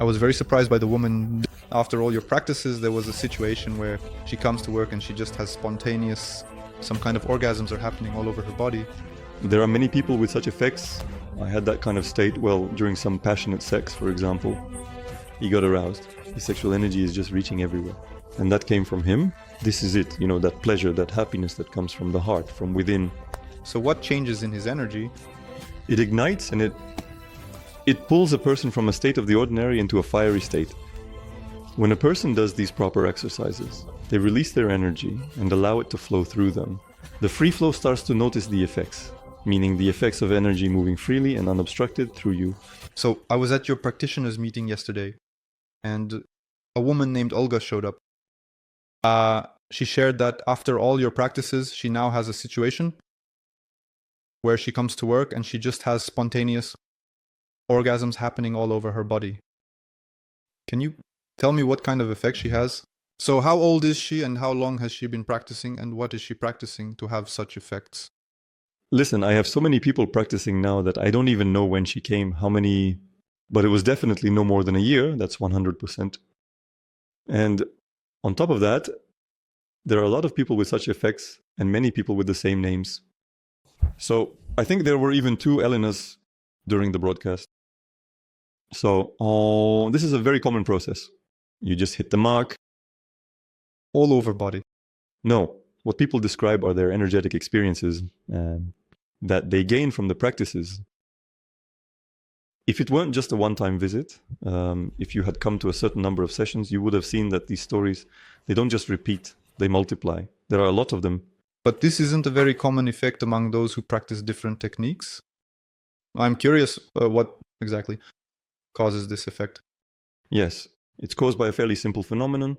I was very surprised by the woman. After all your practices, there was a situation where she comes to work and she just has spontaneous, some kind of orgasms are happening all over her body. There are many people with such effects. I had that kind of state, well, during some passionate sex, for example. He got aroused. His sexual energy is just reaching everywhere. And that came from him. This is it, that pleasure, that happiness that comes from the heart, from within. So what changes in his energy? It ignites and it pulls a person from a state of the ordinary into a fiery state. When a person does these proper exercises, they release their energy and allow it to flow through them. The free flow starts to notice the effects, meaning the effects of energy moving freely and unobstructed through you. So I was at your practitioners meeting yesterday, and a woman named Olga showed up. She shared that after all your practices, she now has a situation where she comes to work and she just has spontaneous orgasms happening all over her body. Can you tell me what kind of effect she has? So how old is she and how long has she been practicing, and what is she practicing to have such effects? Listen, I have so many people practicing now that I don't even know when she came, how many, but it was definitely no more than a year. That's 100%. And on top of that, there are a lot of people with such effects and many people with the same names. So I think there were even 2 Elenas during the broadcast. So this is a very common process. You just hit the mark. All over body? No. What people describe are their energetic experiences that they gain from the practices. If it weren't just a one-time visit, if you had come to a certain number of sessions, you would have seen that these stories, they don't just repeat, they multiply. There are a lot of them. But this isn't a very common effect among those who practice different techniques? I'm curious what exactly causes this effect. Yes, it's caused by a fairly simple phenomenon.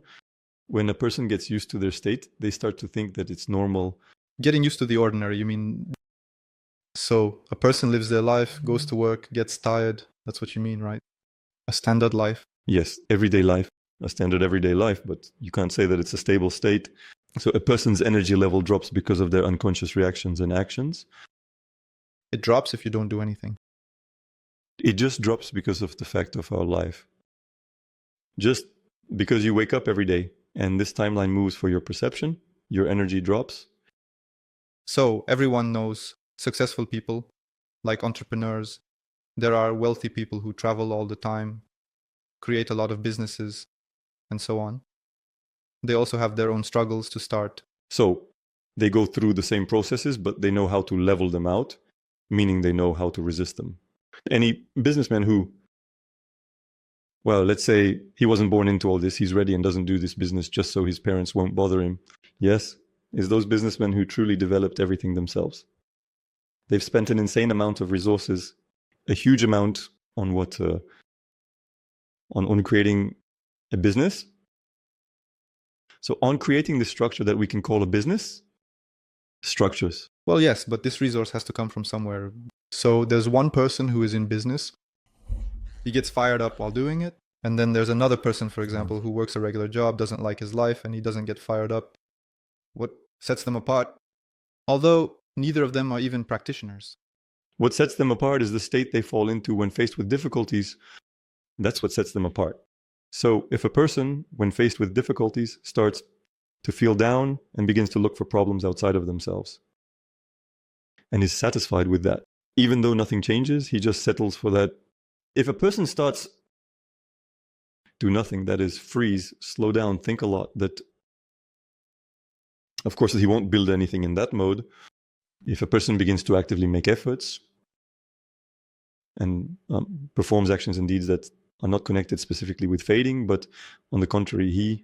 When a person gets used to their state, they start to think that it's normal. Getting used to the ordinary, you mean? So a person lives their life, goes to work, gets tired. That's what you mean, right? A standard life. Yes, everyday life, a standard everyday life, but you can't say that it's a stable state. So a person's energy level drops because of their unconscious reactions and actions. It drops if you don't do anything. It just drops because of the fact of our life. Just because you wake up every day and this timeline moves for your perception, your energy drops. So everyone knows successful people, like entrepreneurs. There are wealthy people who travel all the time, create a lot of businesses, and so on. They also have their own struggles to start. So they go through the same processes, but they know how to level them out, meaning they know how to resist them. Any businessman who, well, let's say he wasn't born into all this, he's ready and doesn't do this business just so his parents won't bother him. Yes, it's those businessmen who truly developed everything themselves. They've spent an insane amount of resources, a huge amount on what, on creating a business. So on creating the structure that we can call a business, structures. Well, yes, but this resource has to come from somewhere. So there's one person who is in business. He gets fired up while doing it. And then there's another person, for example, who works a regular job, doesn't like his life, and he doesn't get fired up. What sets them apart? Although neither of them are even practitioners. What sets them apart is the state they fall into when faced with difficulties. That's what sets them apart. So if a person, when faced with difficulties, starts to feel down and begins to look for problems outside of themselves and is satisfied with that, even though nothing changes, he just settles for that. If a person starts do nothing, that is freeze, slow down, think a lot, that of course he won't build anything in that mode. If a person begins to actively make efforts and performs actions and deeds that are not connected specifically with fading, but on the contrary, he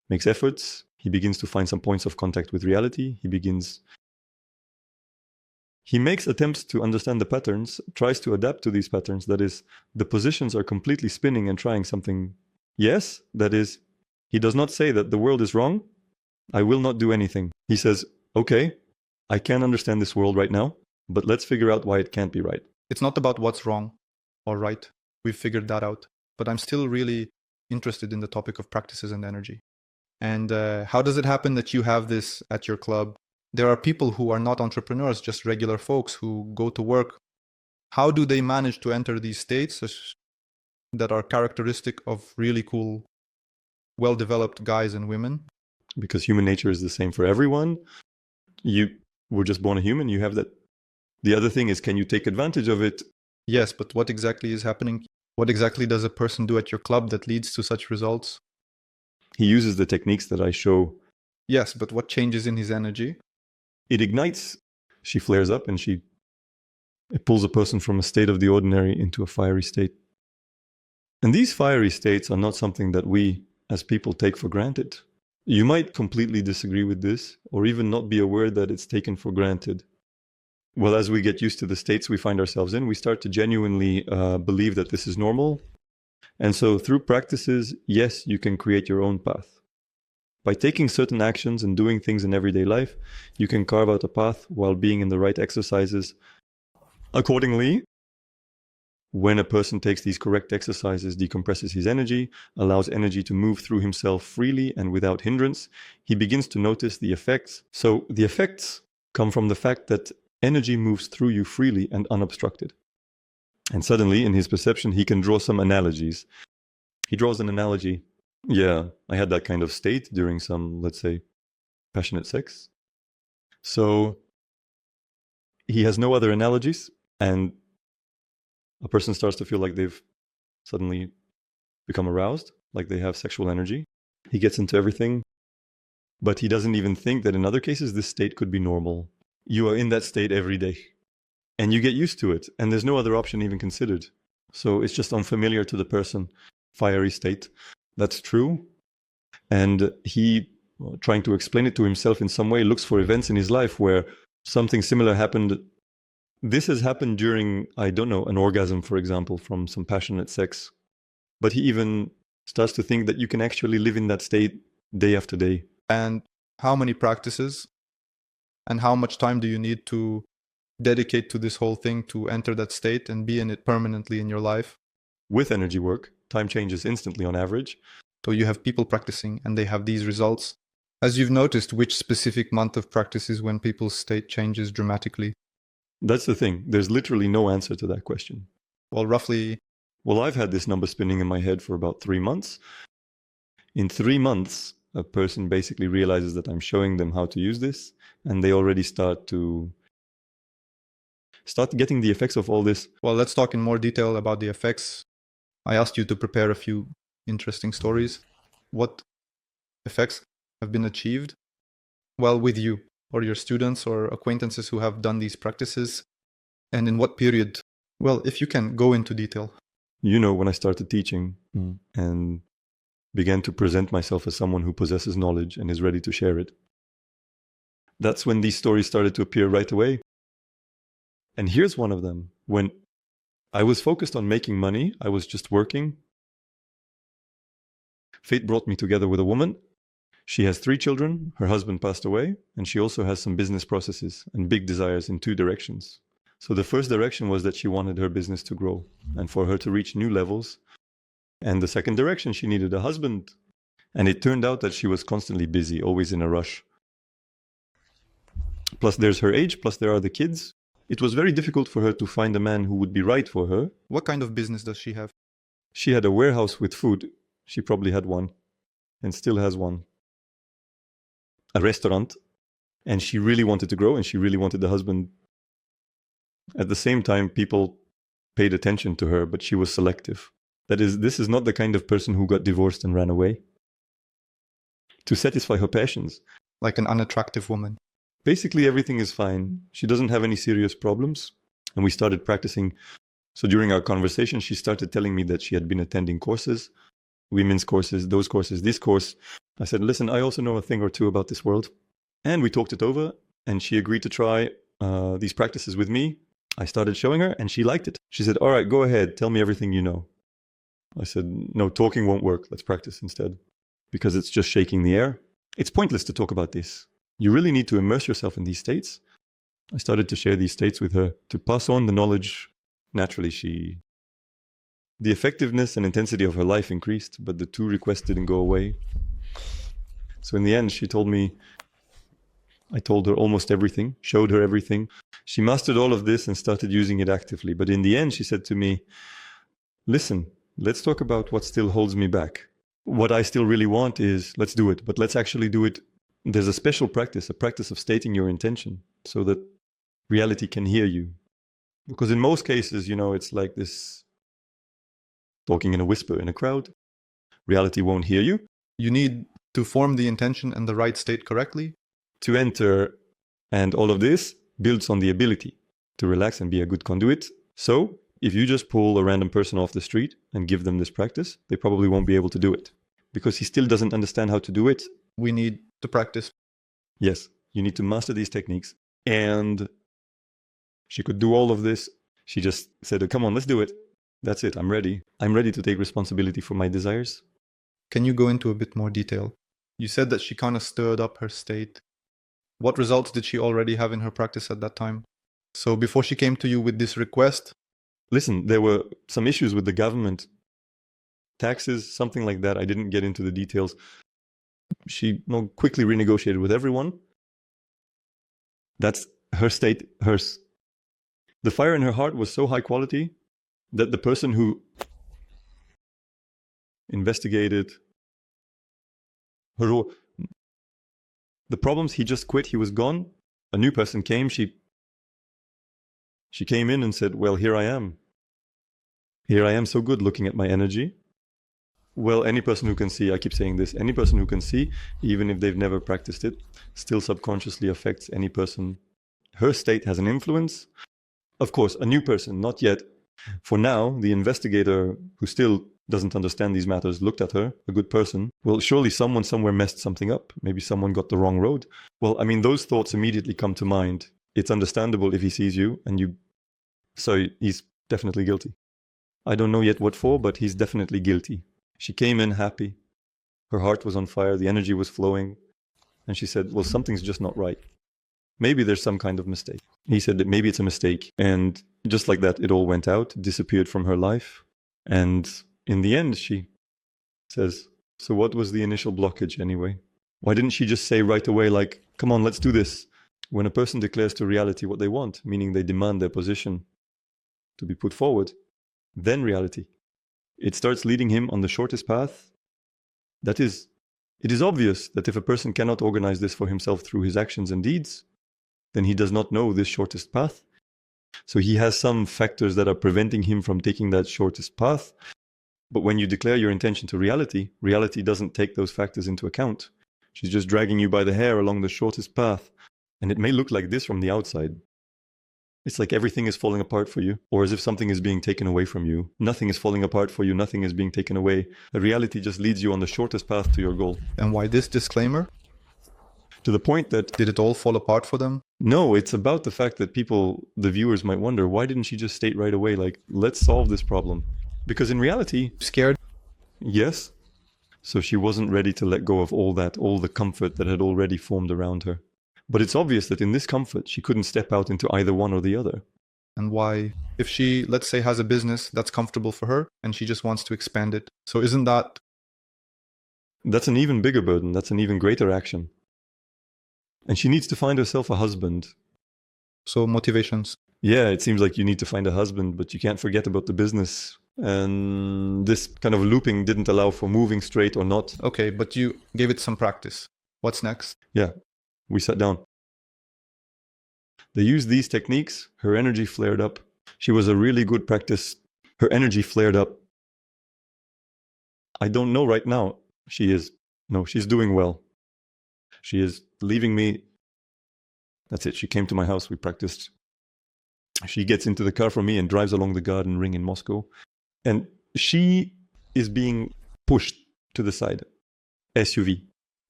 makes efforts, he begins to find some points of contact with reality, he makes attempts to understand the patterns, tries to adapt to these patterns. That is, the positions are completely spinning and trying something. Yes, that is, he does not say that the world is wrong, I will not do anything. He says, okay, I can understand this world right now, but let's figure out why it can't be right. It's not about what's wrong or right. We've figured that out. But I'm still really interested in the topic of practices and energy. And how does it happen that you have this at your club? There are people who are not entrepreneurs, just regular folks who go to work. How do they manage to enter these states that are characteristic of really cool, well-developed guys and women? Because human nature is the same for everyone. You were just born a human, you have that. The other thing is, can you take advantage of it? Yes, but what exactly is happening? What exactly does a person do at your club that leads to such results? He uses the techniques that I show. Yes, but what changes in his energy? It ignites. She flares up and it pulls a person from a state of the ordinary into a fiery state. And these fiery states are not something that we as people take for granted. You might completely disagree with this, or even not be aware that it's taken for granted. Well, as we get used to the states we find ourselves in, we start to genuinely believe that this is normal. And so through practices, yes, you can create your own path. By taking certain actions and doing things in everyday life, you can carve out a path while being in the right exercises. Accordingly, when a person takes these correct exercises, decompresses his energy, allows energy to move through himself freely and without hindrance, he begins to notice the effects. So the effects come from the fact that energy moves through you freely and unobstructed. And suddenly, in his perception, he can draw some analogies. He draws an analogy. Yeah, I had that kind of state during some, let's say, passionate sex. So he has no other analogies, and a person starts to feel like they've suddenly become aroused, like they have sexual energy. He gets into everything, but he doesn't even think that in other cases this state could be normal. You are in that state every day, and you get used to it, and there's no other option even considered. So it's just unfamiliar to the person, fiery state. That's true. And he, trying to explain it to himself in some way, looks for events in his life where something similar happened. This has happened during, I don't know, an orgasm, for example, from some passionate sex. But he even starts to think that you can actually live in that state day after day. And how many practices and how much time do you need to dedicate to this whole thing to enter that state and be in it permanently in your life? With energy work, time changes instantly on average. So you have people practicing and they have these results. As you've noticed, which specific month of practice is when people's state changes dramatically? That's the thing. There's literally no answer to that question. Well, roughly. Well, I've had this number spinning in my head for about 3 months. In 3 months, a person basically realizes that I'm showing them how to use this, and they already start getting the effects of all this. Well, let's talk in more detail about the effects. I asked you to prepare a few interesting stories. What effects have been achieved? Well, with you or your students or acquaintances who have done these practices, and in what period? Well, if you can go into detail. You know, when I started teaching and began to present myself as someone who possesses knowledge and is ready to share it, that's when these stories started to appear right away. And here's one of them. When I was focused on making money, I was just working. Fate brought me together with a woman. She has 3 children, her husband passed away, and she also has some business processes and big desires in 2 directions. So the first direction was that she wanted her business to grow and for her to reach new levels. And the second direction, she needed a husband. And it turned out that she was constantly busy, always in a rush. Plus there's her age, plus there are the kids. It was very difficult for her to find a man who would be right for her. What kind of business does she have? She had a warehouse with food. She probably had one and still has one. A restaurant. And she really wanted to grow and she really wanted the husband. At the same time, people paid attention to her, but she was selective. That is, this is not the kind of person who got divorced and ran away. To satisfy her passions. Like an unattractive woman. Basically, everything is fine. She doesn't have any serious problems. And we started practicing. So during our conversation, she started telling me that she had been attending courses, women's courses, those courses, this course. I said, listen, I also know a thing or two about this world. And we talked it over, and she agreed to try these practices with me. I started showing her, and she liked it. She said, all right, go ahead, tell me everything you know. I said, no, talking won't work. Let's practice instead. Because it's just shaking the air. It's pointless to talk about this. You really need to immerse yourself in these states. I started to share these states with her to pass on the knowledge. Naturally, the effectiveness and intensity of her life increased, but the 2 requests didn't go away. So in the end, she told me, I told her almost everything, showed her everything. She mastered all of this and started using it actively. But in the end, she said to me, listen, let's talk about what still holds me back. What I still really want is, let's do it, but let's actually do it. There's a special practice, a practice of stating your intention so that reality can hear you. Because in most cases, it's like this talking in a whisper in a crowd. Reality won't hear you. You need to form the intention and the right state correctly to enter, and all of this builds on the ability to relax and be a good conduit. So if you just pull a random person off the street and give them this practice, they probably won't be able to do it because he still doesn't understand how to do it. We need to practice. Yes, you need to master these techniques. And she could do all of this. She just said, come on, let's do it. That's it. I'm ready. I'm ready to take responsibility for my desires. Can you go into a bit more detail? You said that she kind of stirred up her state. What results did she already have in her practice at that time? So before she came to you with this request? Listen, there were some issues with the government. Taxes, something like that. I didn't get into the details. She quickly renegotiated with everyone. That's her state, hers. The fire in her heart was so high quality that the person who investigated her, the problems, he just quit, he was gone. A new person came, she came in and said, well, here I am. Here I am so good looking at my energy. Well, any person who can see, I keep saying this, any person who can see, even if they've never practiced it, still subconsciously affects any person. Her state has an influence. Of course, a new person, not yet. For now, the investigator who still doesn't understand these matters looked at her, a good person. Well, surely someone somewhere messed something up. Maybe someone got the wrong road. Well, I mean, those thoughts immediately come to mind. It's understandable if he sees you and you... So he's definitely guilty. I don't know yet what for, but he's definitely guilty. She came in happy. Her heart was on fire. The energy was flowing. And she said, well, something's just not right. Maybe there's some kind of mistake. He said that maybe it's a mistake. And just like that, it all went out, disappeared from her life. And in the end, she says, so what was the initial blockage anyway? Why didn't she just say right away, like, come on, let's do this? When a person declares to reality what they want, meaning they demand their position to be put forward, then reality, it starts leading him on the shortest path. That is, it is obvious that if a person cannot organize this for himself through his actions and deeds, then he does not know this shortest path. So he has some factors that are preventing him from taking that shortest path. But when you declare your intention to reality, reality doesn't take those factors into account. She's just dragging you by the hair along the shortest path. And it may look like this from the outside. It's like everything is falling apart for you, or as if something is being taken away from you. Nothing is falling apart for you, nothing is being taken away. The reality just leads you on the shortest path to your goal. And why this disclaimer? To the point that... Did it all fall apart for them? No, it's about the fact that people, the viewers might wonder, why didn't she just state right away, like, let's solve this problem? Because in reality... Scared? Yes. So she wasn't ready to let go of all that, all the comfort that had already formed around her. But it's obvious that in this comfort, she couldn't step out into either one or the other. And why? If she, let's say, has a business that's comfortable for her, and she just wants to expand it. So isn't that... That's an even bigger burden. That's an even greater action. And she needs to find herself a husband. So motivations. Yeah, it seems like you need to find a husband, but you can't forget about the business. And this kind of looping didn't allow for moving straight or not. Okay, but you gave it some practice. What's next? Yeah, we sat down. They used these techniques. Her energy flared up. She was a really good practice. Her energy flared up. I don't know right now. She is. No, she's doing well. She is leaving me. That's it. She came to my house. We practiced. She gets into the car from me and drives along the garden ring in Moscow. And she is being pushed to the side. SUV,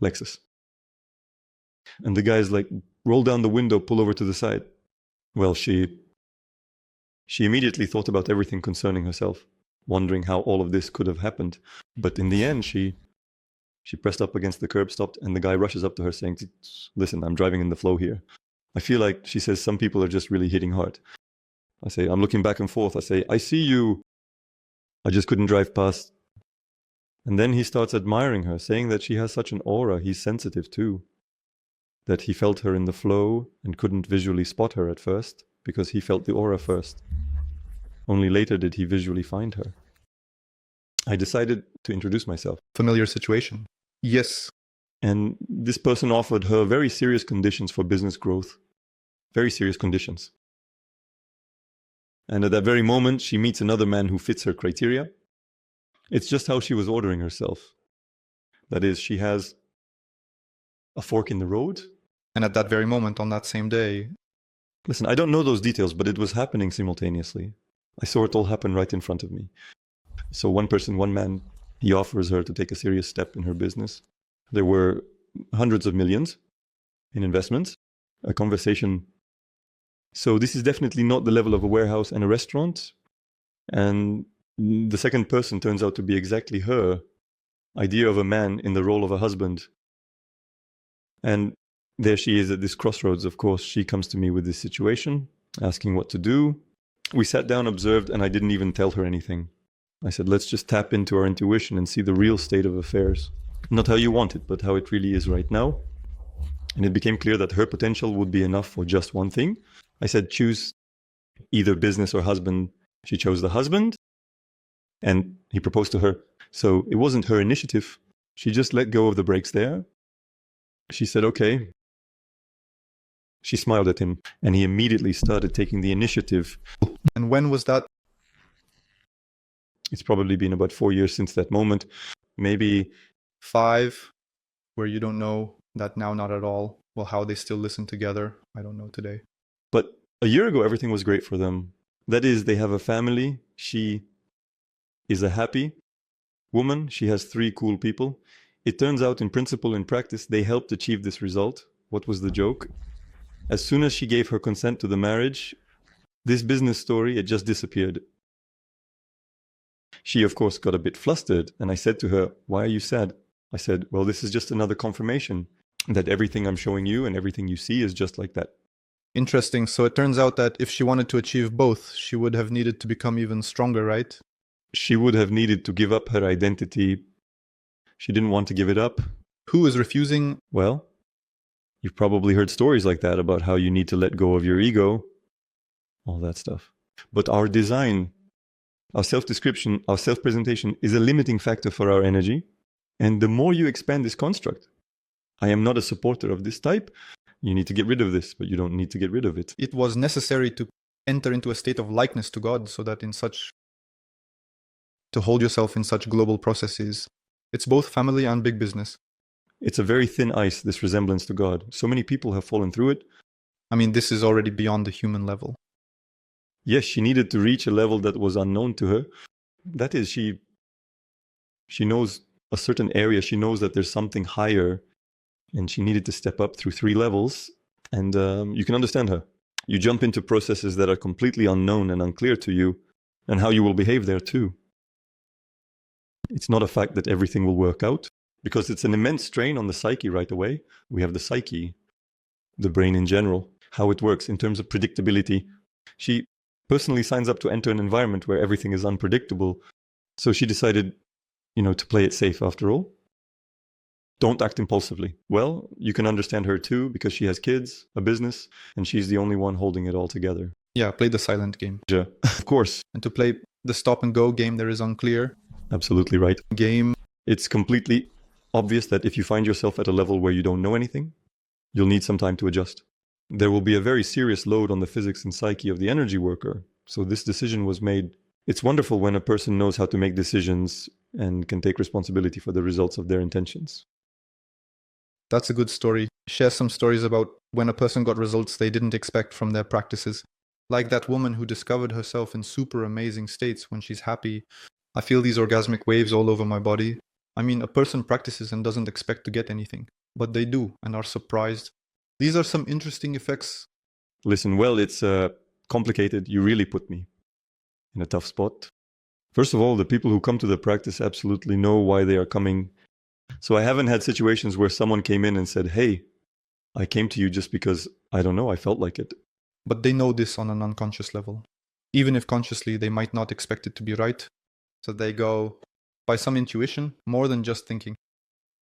Lexus. And the guy's like, roll down the window, pull over to the side. Well, she immediately thought about everything concerning herself, wondering how all of this could have happened. But in the end, she pressed up against the curb, stopped, and the guy rushes up to her saying, listen, I'm driving in the flow here. I feel like, she says, some people are just really hitting hard. I say, I'm looking back and forth. I say, I see you. I just couldn't drive past. And then he starts admiring her, saying that she has such an aura. He's sensitive too. That he felt her in the flow and couldn't visually spot her at first because he felt the aura first. Only later did he visually find her. I decided to introduce myself. Familiar situation. Yes. And this person offered her very serious conditions for business growth. Very serious conditions. And at that very moment, she meets another man who fits her criteria. It's just how she was ordering herself. That is, she has a fork in the road. And at that very moment, on that same day. Listen, I don't know those details, but it was happening simultaneously. I saw it all happen right in front of me. So one person, one man, he offers her to take a serious step in her business. There were hundreds of millions in investments, a conversation. So this is definitely not the level of a warehouse and a restaurant. And the second person turns out to be exactly her idea of a man in the role of a husband. And there she is at this crossroads, of course. She comes to me with this situation, asking what to do. We sat down, observed, and I didn't even tell her anything. I said, let's just tap into our intuition and see the real state of affairs. Not how you want it, but how it really is right now. And it became clear that her potential would be enough for just one thing. I said, choose either business or husband. She chose the husband, and he proposed to her. So it wasn't her initiative. She just let go of the brakes there. She said, okay. She smiled at him, and he immediately started taking the initiative. And when was that? It's probably been about 4 years since that moment. Maybe 5, where you don't know that now, not at all. Well, how they still listen together, I don't know today. But a year ago, everything was great for them. That is, they have a family. She is a happy woman. She has 3 cool people. It turns out, in principle, in practice, they helped achieve this result. What was the joke? As soon as she gave her consent to the marriage, this business story, it just disappeared. She, of course, got a bit flustered, and I said to her, why are you sad? I said, well, this is just another confirmation that everything I'm showing you and everything you see is just like that. Interesting. So it turns out that if she wanted to achieve both, she would have needed to become even stronger, right? She would have needed to give up her identity. She didn't want to give it up. Who is refusing? Well, you've probably heard stories like that about how you need to let go of your ego, all that stuff. But our design, our self-description, our self-presentation is a limiting factor for our energy. And the more you expand this construct, I am not a supporter of this type. You need to get rid of this, but you don't need to get rid of it. It was necessary to enter into a state of likeness to God so that to hold yourself in such global processes. It's both family and big business. It's a very thin ice, this resemblance to God. So many people have fallen through it. I mean, this is already beyond the human level. Yes, she needed to reach a level that was unknown to her. That is, she knows a certain area. She knows that there's something higher, and she needed to step up through 3 levels. And you can understand her. You jump into processes that are completely unknown and unclear to you, and how you will behave there too. It's not a fact that everything will work out, because it's an immense strain on the psyche right away. We have the psyche, the brain in general, how it works in terms of predictability. She personally signs up to enter an environment where everything is unpredictable. So she decided, to play it safe after all. Don't act impulsively. Well, you can understand her too, because she has kids, a business, and she's the only one holding it all together. Yeah, play the silent game. Yeah, of course. And to play the stop and go game, there is unclear. Absolutely right. Game. It's completely obvious that if you find yourself at a level where you don't know anything, you'll need some time to adjust. There will be a very serious load on the physics and psyche of the energy worker. So this decision was made. It's wonderful when a person knows how to make decisions and can take responsibility for the results of their intentions. That's a good story. Share some stories about when a person got results they didn't expect from their practices. Like that woman who discovered herself in super amazing states when she's happy. I feel these orgasmic waves all over my body. I mean, a person practices and doesn't expect to get anything, but they do and are surprised. These are some interesting effects. Listen, well, it's complicated. You really put me in a tough spot. First of all, the people who come to the practice absolutely know why they are coming. So I haven't had situations where someone came in and said, hey, I came to you just because, I don't know, I felt like it. But they know this on an unconscious level. Even if consciously they might not expect it to be right. So they go by some intuition, more than just thinking,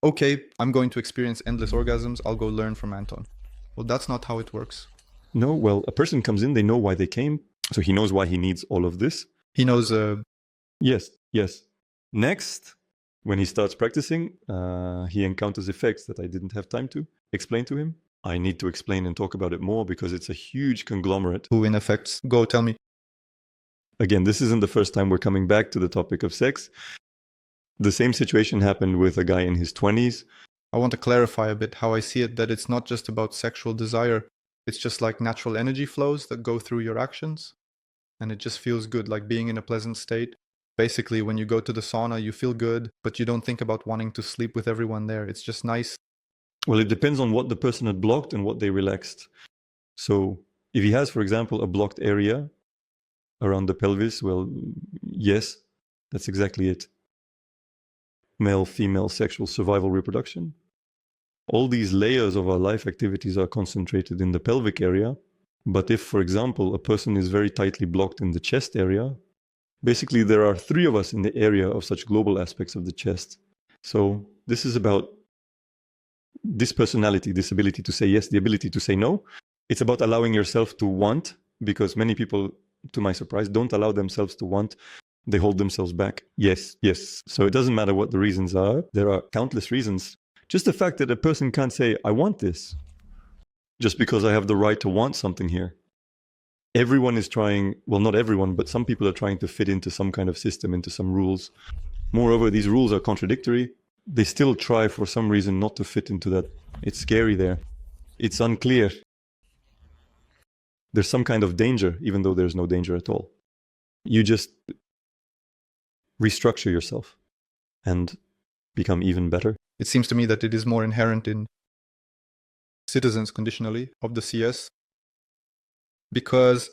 okay, I'm going to experience endless orgasms, I'll go learn from Anton. Well, that's not how it works. No, well, a person comes in, they know why they came. So he knows why he needs all of this. He knows... Yes. Next, when he starts practicing, he encounters effects that I didn't have time to explain to him. I need to explain and talk about it more because it's a huge conglomerate. Who in effects? Go tell me. Again, this isn't the first time we're coming back to the topic of sex. The same situation happened with a guy in his 20s. I want to clarify a bit how I see it, that it's not just about sexual desire. It's just like natural energy flows that go through your actions. And it just feels good, like being in a pleasant state. Basically, when you go to the sauna, you feel good, but you don't think about wanting to sleep with everyone there. It's just nice. Well, it depends on what the person had blocked and what they relaxed. So if he has, for example, a blocked area around the pelvis, well, yes, that's exactly it. Male, female, sexual, survival, reproduction. All these layers of our life activities are concentrated in the pelvic area. But if, for example, a person is very tightly blocked in the chest area, basically there are 3 of us in the area of such global aspects of the chest. So this is about this personality, this ability to say yes, the ability to say no. It's about allowing yourself to want, because many people, to my surprise, don't allow themselves to want. They hold themselves back. Yes, yes. So it doesn't matter what the reasons are. There are countless reasons. Just the fact that a person can't say, I want this, just because I have the right to want something here. Everyone is trying, well, not everyone, but some people are trying to fit into some kind of system, into some rules. Moreover, these rules are contradictory. They still try for some reason not to fit into that. It's scary there. It's unclear. There's some kind of danger, even though there's no danger at all. You just restructure yourself and become even better. It seems to me that it is more inherent in citizens conditionally of the CS. Because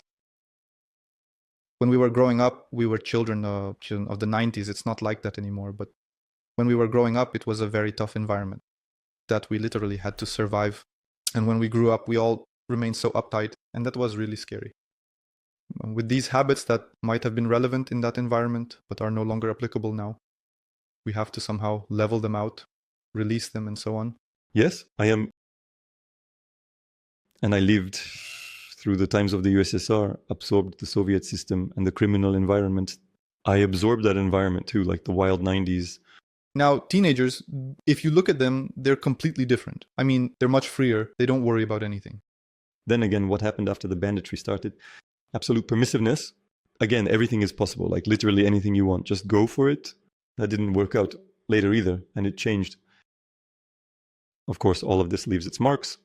when we were growing up, we were children of the 90s. It's not like that anymore. But when we were growing up, it was a very tough environment that we literally had to survive. And when we grew up, we all remained so uptight. And that was really scary. With these habits that might have been relevant in that environment, but are no longer applicable now, we have to somehow level them out, release them, and so on. Yes, I am. And I lived through the times of the USSR, absorbed the Soviet system and the criminal environment. I absorbed that environment too, like the wild 90s. Now, teenagers, if you look at them, they're completely different. I mean, they're much freer. They don't worry about anything. Then again, what happened after the banditry started? Absolute permissiveness. Again, everything is possible, like literally anything you want. Just go for it. That didn't work out later either, and it changed. Of course, all of this leaves its marks.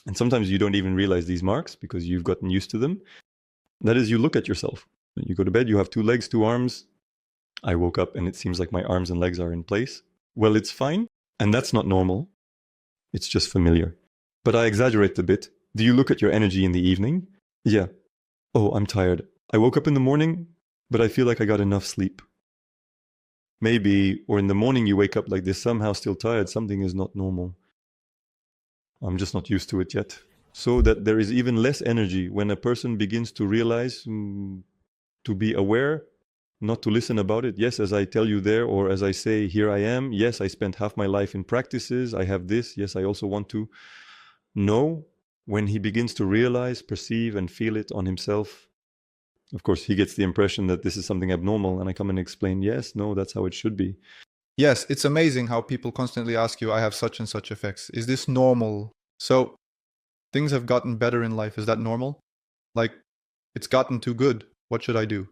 And sometimes you don't even realize these marks because you've gotten used to them. That is, you look at yourself. You go to bed, you have 2 legs, 2 arms. I woke up and it seems like my arms and legs are in place. Well, it's fine. And that's not normal. It's just familiar. But I exaggerate a bit. Do you look at your energy in the evening? Yeah. Oh, I'm tired. I woke up in the morning, but I feel like I got enough sleep. Maybe, or in the morning you wake up like this, somehow still tired. Something is not normal. I'm just not used to it yet. So that there is even less energy when a person begins to realize, to be aware, not to listen about it. Yes, as I tell you there, or as I say, here I am. Yes, I spent half my life in practices. I have this. Yes, I also want to know. When he begins to realize, perceive, and feel it on himself, of course, he gets the impression that this is something abnormal. And I come and explain, yes, no, that's how it should be. Yes, it's amazing how people constantly ask you, I have such and such effects. Is this normal? So things have gotten better in life. Is that normal? Like, it's gotten too good. What should I do?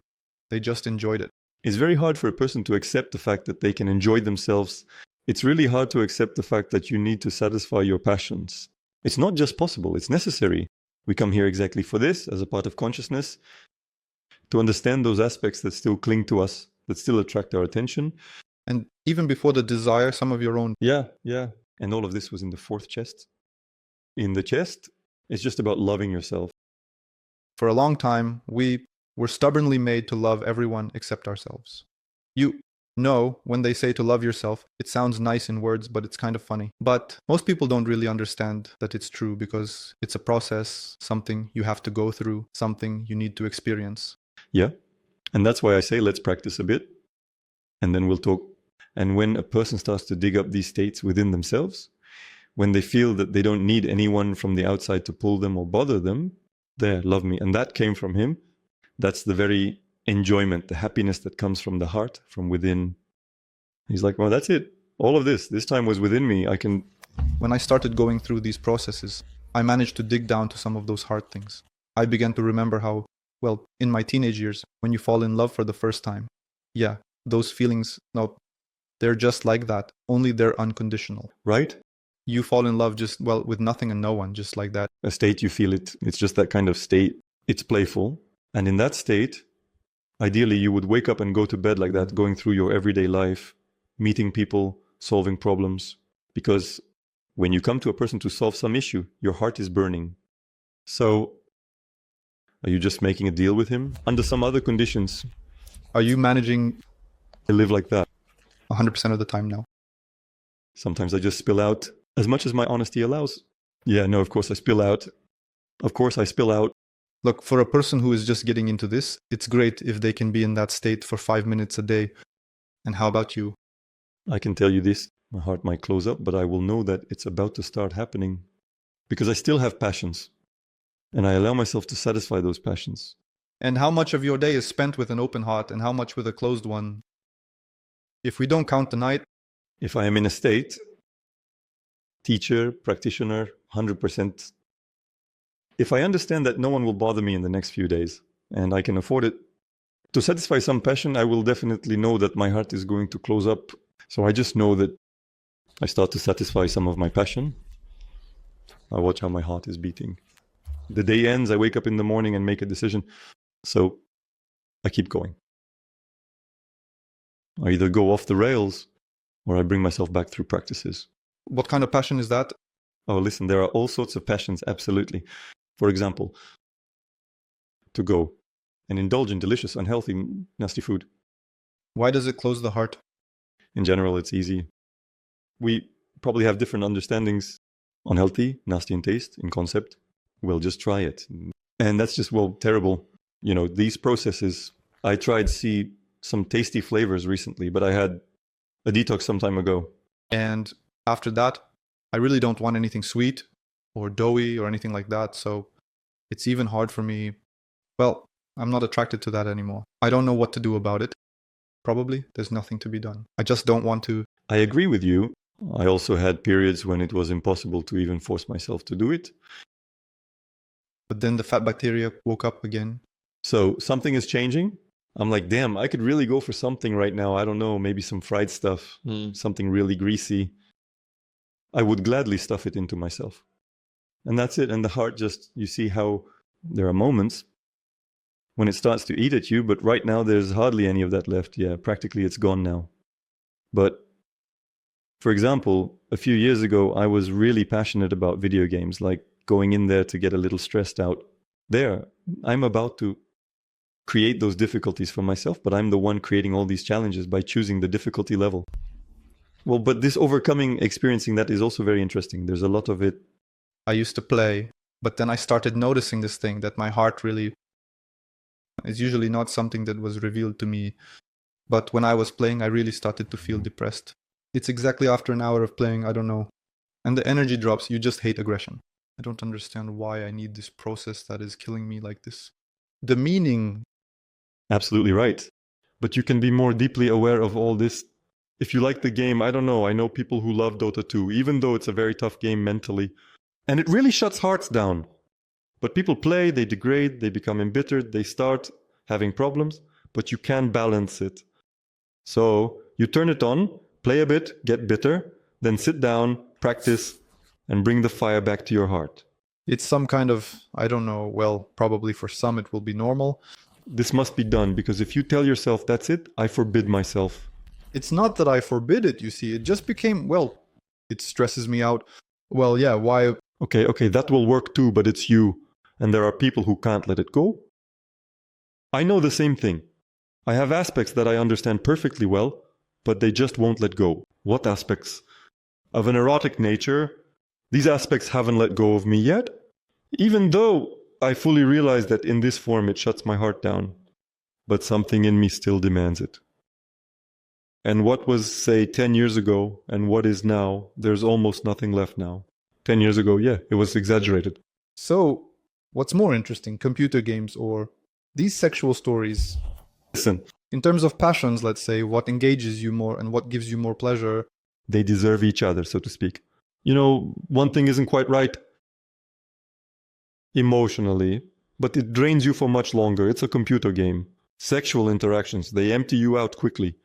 They just enjoyed it. It's very hard for a person to accept the fact that they can enjoy themselves. It's really hard to accept the fact that you need to satisfy your passions. It's not just possible, it's necessary. We come here exactly for this, as a part of consciousness, to understand those aspects that still cling to us, that still attract our attention. And even before the desire, some of your own. Yeah. And all of this was in the 4th chest. In the chest, it's just about loving yourself. For a long time, we were stubbornly made to love everyone except ourselves. You know, when they say to love yourself, it sounds nice in words, but it's kind of funny. But most people don't really understand that it's true because it's a process, something you have to go through, something you need to experience. Yeah. And that's why I say, let's practice a bit and then we'll talk. And when a person starts to dig up these states within themselves, when they feel that they don't need anyone from the outside to pull them or bother them, there, love me. And that came from him. That's the very enjoyment, the happiness that comes from the heart, from within. He's like, well, that's it. All of this time was within me. When I started going through these processes, I managed to dig down to some of those hard things. I began to remember how, well, in my teenage years, when you fall in love for the first time, yeah, those feelings, no, they're just like that, only they're unconditional. Right? You fall in love just, well, with nothing and no one, just like that. A state, you feel it. It's just that kind of state. It's playful. And in that state, ideally, you would wake up and go to bed like that, going through your everyday life, meeting people, solving problems. Because when you come to a person to solve some issue, your heart is burning. So, are you just making a deal with him? Under some other conditions, Are you managing I live like that. 100% of the time now? Sometimes I just spill out as much as my honesty allows. Yeah, no, of course I spill out. Of course I spill out. Look, for a person who is just getting into this, it's great if they can be in that state for 5 minutes a day. And how about you? I can tell you this, my heart might close up, but I will know that it's about to start happening because I still have passions and I allow myself to satisfy those passions. And how much of your day is spent with an open heart and how much with a closed one? If we don't count the night, If I am in a state, teacher, practitioner, 100%. If I understand that no one will bother me in the next few days and I can afford it, to satisfy some passion, I will definitely know that my heart is going to close up. So I just know that I start to satisfy some of my passion. I watch how my heart is beating. The day ends, I wake up in the morning and make a decision. So I keep going. I either go off the rails or I bring myself back through practices. what kind of passion is that? Oh, listen, there are all sorts of passions, absolutely. For example, to go and indulge in delicious, unhealthy, nasty food. Why does it close the heart? In general, it's easy. We probably have different understandings. Unhealthy, nasty in taste, in concept. We'll just try it. And that's just, well, terrible. You know, these processes, I tried some tasty flavors recently, but I had a detox some time ago. And after that, I really don't want anything sweet or doughy or anything like that. So it's even hard for me. Well, I'm not attracted to that anymore. I don't know what to do about it. Probably there's nothing to be done. I just don't want to. I agree with you. I also had periods when it was impossible to even force myself to do it. But then the fat bacteria woke up again. So something is changing. I'm like, damn, I could really go for something right now. I don't know, maybe some fried stuff, something really greasy. I would gladly stuff it into myself. And that's it. And the heart just, you see how there are moments when it starts to eat at you, but right now there's hardly any of that left. Yeah, practically it's gone now. But for example, a few years ago, I was really passionate about video games, like going in there to get a little stressed out. There, I'm about to create those difficulties for myself, but I'm the one creating all these challenges by choosing the difficulty level. Well, but this overcoming, experiencing that is also very interesting. There's a lot of it. I used to play, but then I started noticing this thing that my heart really is usually not something that was revealed to me. But when I was playing, I really started to feel depressed. It's exactly after an hour of playing, I don't know. And the energy drops, you just hate aggression. I don't understand why I need this process that is killing me like this. The meaning. Absolutely right. But you can be more deeply aware of all this. If you like the game, I don't know. I know people who love Dota 2, even though it's a very tough game mentally. And it really shuts hearts down. But people play, they degrade, they become embittered, they start having problems, but you can balance it. So you turn it on, play a bit, get bitter, then sit down, practice, and bring the fire back to your heart. It's some kind of, I don't know, well, probably for some it will be normal. This must be done, because if you tell yourself, that's it, I forbid myself. It's not that I forbid it, you see. It just became, well, it stresses me out. Well, yeah, why? Okay, that will work too, but it's you. And there are people who can't let it go. I know the same thing. I have aspects that I understand perfectly well, but they just won't let go. What aspects? Of an erotic nature, these aspects haven't let go of me yet, even though I fully realize that in this form it shuts my heart down. But something in me still demands it. And what was, say, 10 years ago and what is now, there's almost nothing left now. 10 years ago, yeah, it was exaggerated. So, what's more interesting, computer games or these sexual stories? Listen, In terms of passions, let's say, what engages you more and what gives you more pleasure? They deserve each other, so to speak. You know, one thing isn't quite right emotionally, but it drains you for much longer. It's a computer game. Sexual interactions, they empty you out quickly,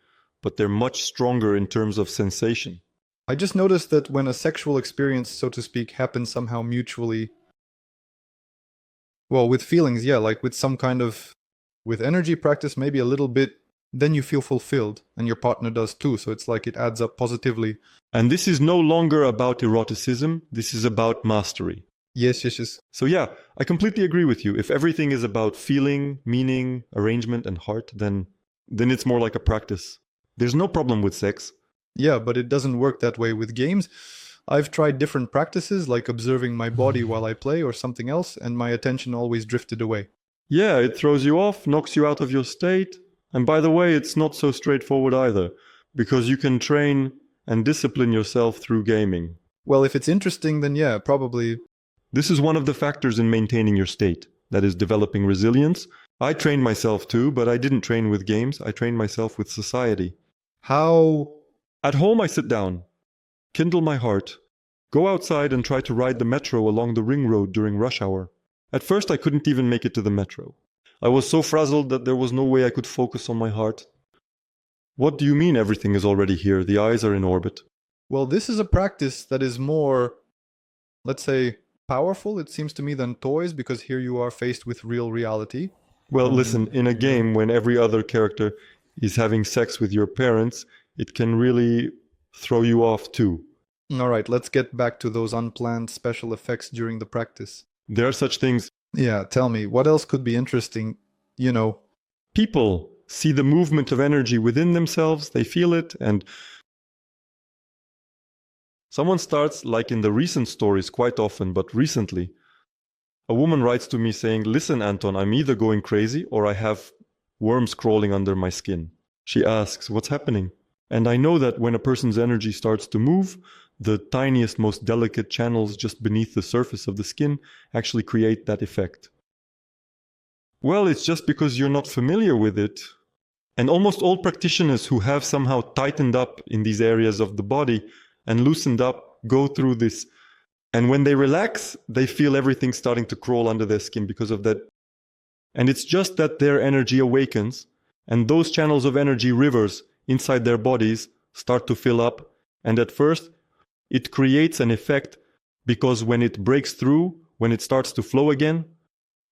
but they're much stronger in terms of sensation. I just noticed that when a sexual experience, so to speak, happens somehow mutually, well, with feelings, yeah, like with some kind of, with energy practice, maybe a little bit, then you feel fulfilled, and your partner does too, so it's like it adds up positively. And this is no longer about eroticism, this is about mastery. Yes. So yeah, I completely agree with you. If everything is about feeling, meaning, arrangement, and heart, then it's more like a practice. There's no problem with sex. Yeah, but it doesn't work that way with games. I've tried different practices, like observing my body while I play or something else, and my attention always drifted away. Yeah, it throws you off, knocks you out of your state. And by the way, it's not so straightforward either, because you can train and discipline yourself through gaming. Well, if it's interesting, then yeah, probably. This is one of the factors in maintaining your state, that is developing resilience. I trained myself too, but I didn't train with games. I trained myself with society. How? At home, I sit down, kindle my heart, go outside and try to ride the metro along the ring road during rush hour. At first, I couldn't even make it to the metro. I was so frazzled that there was no way I could focus on my heart. What do you mean everything is already here? The eyes are in orbit. Well, this is a practice that is more, let's say, powerful, it seems to me, than toys, because here you are faced with real reality. Well, listen, in a game when every other character is having sex with your parents, it can really throw you off too. All right, let's get back to those unplanned special effects during the practice. There are such things. Yeah, tell me, what else could be interesting? You know. People see the movement of energy within themselves, they feel it, and someone starts, like in the recent stories quite often, but recently, a woman writes to me saying, "Listen, Anton, I'm either going crazy or I have worms crawling under my skin." She asks, "What's happening?" And I know that when a person's energy starts to move, the tiniest, most delicate channels just beneath the surface of the skin actually create that effect. Well, it's just because you're not familiar with it. And almost all practitioners who have somehow tightened up in these areas of the body and loosened up go through this. And when they relax, they feel everything starting to crawl under their skin because of that. And it's just that their energy awakens, and those channels of energy, rivers inside their bodies, start to fill up. And at first, it creates an effect because when it breaks through, when it starts to flow again,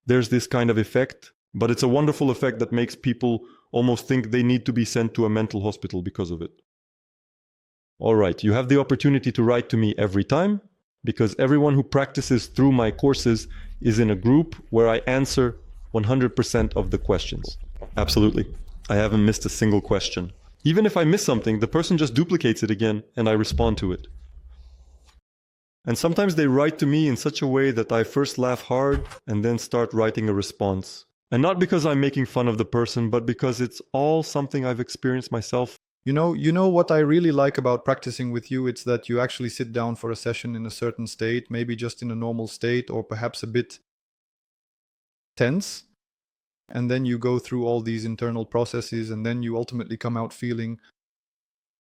there's this kind of effect. But it's a wonderful effect that makes people almost think they need to be sent to a mental hospital because of it. All right, you have the opportunity to write to me every time, because everyone who practices through my courses is in a group where I answer 100% of the questions. Absolutely. I haven't missed a single question. Even if I miss something, the person just duplicates it again and I respond to it. And sometimes they write to me in such a way that I first laugh hard and then start writing a response. And not because I'm making fun of the person, but because it's all something I've experienced myself. You know what I really like about practicing with you? It's that you actually sit down for a session in a certain state, maybe just in a normal state or perhaps a bit tense. And then you go through all these internal processes and then you ultimately come out feeling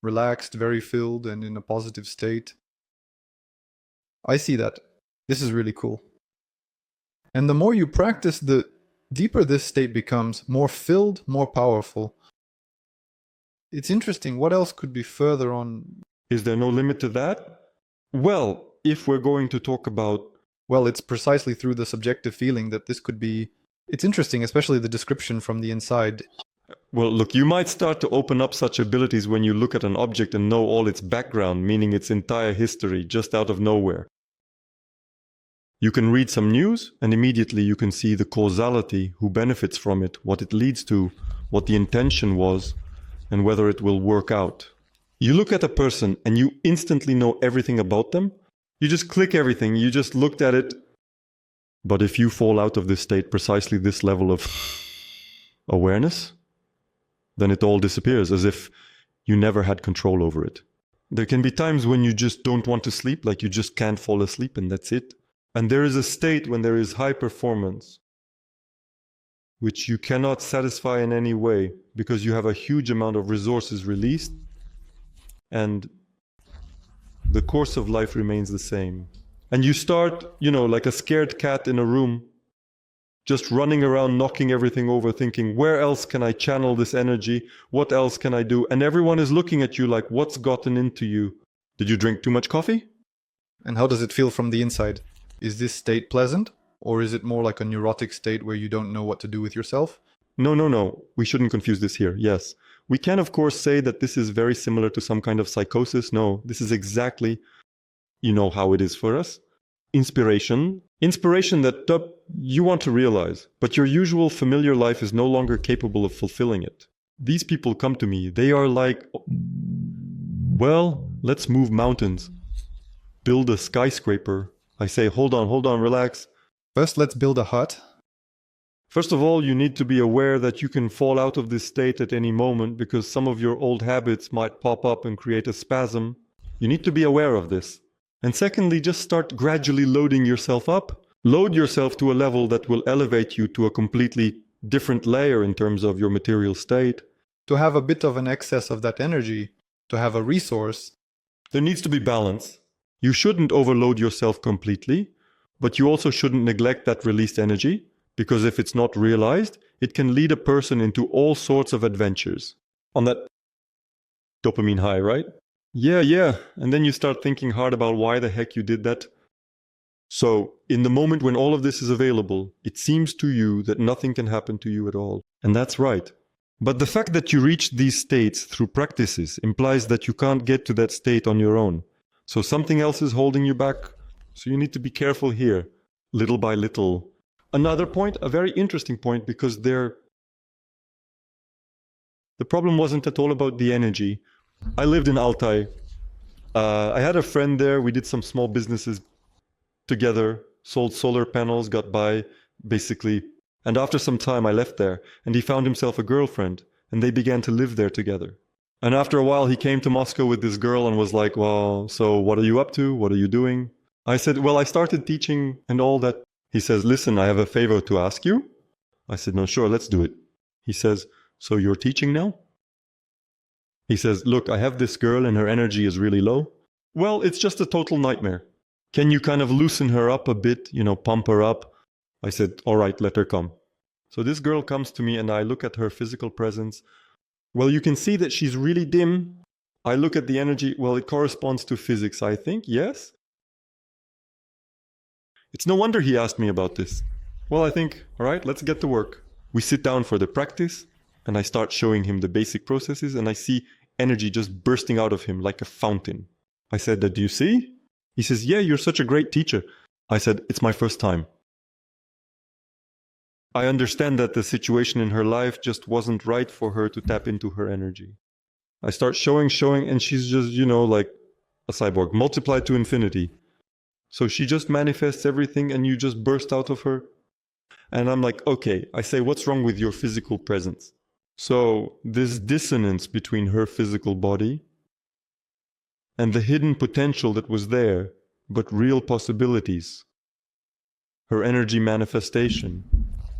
relaxed, very filled, and in a positive state. I see that. This is really cool. And the more you practice, the deeper this state becomes, more filled, more powerful. It's interesting. What else could be further on? Is there no limit to that? Well, if we're going to talk about... Well, it's precisely through the subjective feeling that this could be... It's interesting, especially the description from the inside. Well, look, you might start to open up such abilities when you look at an object and know all its background, meaning its entire history, just out of nowhere. You can read some news, and immediately you can see the causality, who benefits from it, what it leads to, what the intention was, and whether it will work out. You look at a person and you instantly know everything about them. You just click everything, you just looked at it. But if you fall out of this state, precisely this level of awareness, then it all disappears, as if you never had control over it. There can be times when you just don't want to sleep, like you just can't fall asleep and that's it. And there is a state when there is high performance, which you cannot satisfy in any way because you have a huge amount of resources released and the course of life remains the same. And you start, like a scared cat in a room, just running around, knocking everything over, thinking, where else can I channel this energy? What else can I do? And everyone is looking at you like, what's gotten into you? Did you drink too much coffee? And how does it feel from the inside? Is this state pleasant? Or is it more like a neurotic state where you don't know what to do with yourself? No. We shouldn't confuse this here. Yes. We can, of course, say that this is very similar to some kind of psychosis. No, this is exactly, how it is for us. Inspiration that you want to realize, but your usual familiar life is no longer capable of fulfilling it. These people come to me. They are like, well, let's move mountains. Build a skyscraper. I say, hold on, relax. First, let's build a hut. First of all, you need to be aware that you can fall out of this state at any moment because some of your old habits might pop up and create a spasm. You need to be aware of this. And secondly, just start gradually loading yourself up. Load yourself to a level that will elevate you to a completely different layer in terms of your material state. To have a bit of an excess of that energy, to have a resource. There needs to be balance. You shouldn't overload yourself completely, but you also shouldn't neglect that released energy, because if it's not realized, it can lead a person into all sorts of adventures. On that dopamine high, right? Yeah. And then you start thinking hard about why the heck you did that. So, in the moment when all of this is available, it seems to you that nothing can happen to you at all. And that's right. But the fact that you reach these states through practices implies that you can't get to that state on your own. So something else is holding you back. So you need to be careful here, little by little. Another point, a very interesting point, because the problem wasn't at all about the energy. I lived in Altai. I had a friend there. We did some small businesses together, sold solar panels, got by, basically. And after some time, I left there, and he found himself a girlfriend, and they began to live there together. And after a while, he came to Moscow with this girl and was like, well, so what are you up to? What are you doing? I said, well, I started teaching and all that. He says, listen, I have a favor to ask you. I said, no, sure, let's do it. He says, so you're teaching now? He says, look, I have this girl and her energy is really low. Well, it's just a total nightmare. Can you kind of loosen her up a bit, pump her up? I said, all right, let her come. So this girl comes to me and I look at her physical presence. Well, you can see that she's really dim. I look at the energy. Well, it corresponds to physics, I think. Yes? It's no wonder he asked me about this. Well, I think, all right, let's get to work. We sit down for the practice and I start showing him the basic processes and I see energy just bursting out of him like a fountain. I said, do you see? He says, yeah, you're such a great teacher. I said, it's my first time. I understand that the situation in her life just wasn't right for her to tap into her energy. I start showing, and she's just, like a cyborg, multiplied to infinity. So she just manifests everything and you just burst out of her. And I'm like, okay, I say, what's wrong with your physical presence? So this dissonance between her physical body and the hidden potential that was there, but real possibilities, her energy manifestation.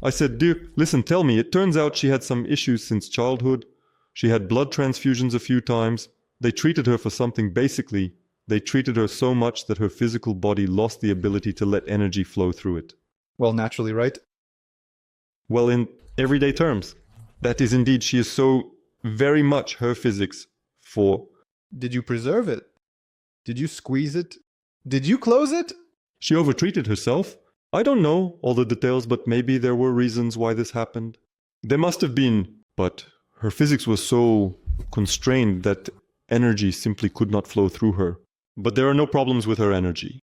I said, dear, listen, tell me, it turns out she had some issues since childhood. She had blood transfusions a few times. They treated her for something. Basically, they treated her so much that her physical body lost the ability to let energy flow through it. Well, naturally, right? Well, in everyday terms. That is indeed, she is so very much her physics for... Did you preserve it? Did you squeeze it? Did you close it? She overtreated herself. I don't know all the details, but maybe there were reasons why this happened. There must have been, but her physics was so constrained that energy simply could not flow through her. But there are no problems with her energy.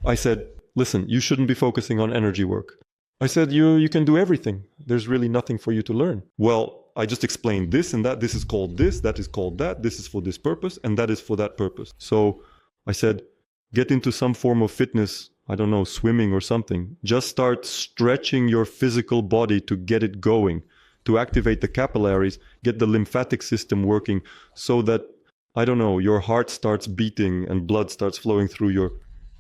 I said, listen, you shouldn't be focusing on energy work. I said, you can do everything. There's really nothing for you to learn. Well, I just explained this and that. This is called this, that is called that. This is for this purpose, and that is for that purpose. So I said, get into some form of fitness. I don't know, swimming or something. Just start stretching your physical body to get it going, to activate the capillaries, get the lymphatic system working so that, I don't know, your heart starts beating and blood starts flowing through your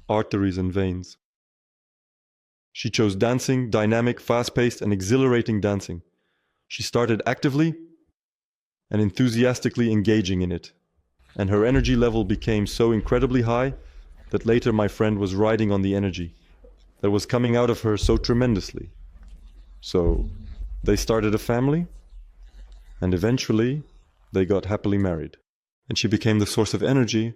arteries and veins. She chose dancing, dynamic, fast-paced, and exhilarating dancing. She started actively and enthusiastically engaging in it. And her energy level became so incredibly high that later my friend was riding on the energy that was coming out of her so tremendously. So they started a family, and eventually they got happily married. And she became the source of energy.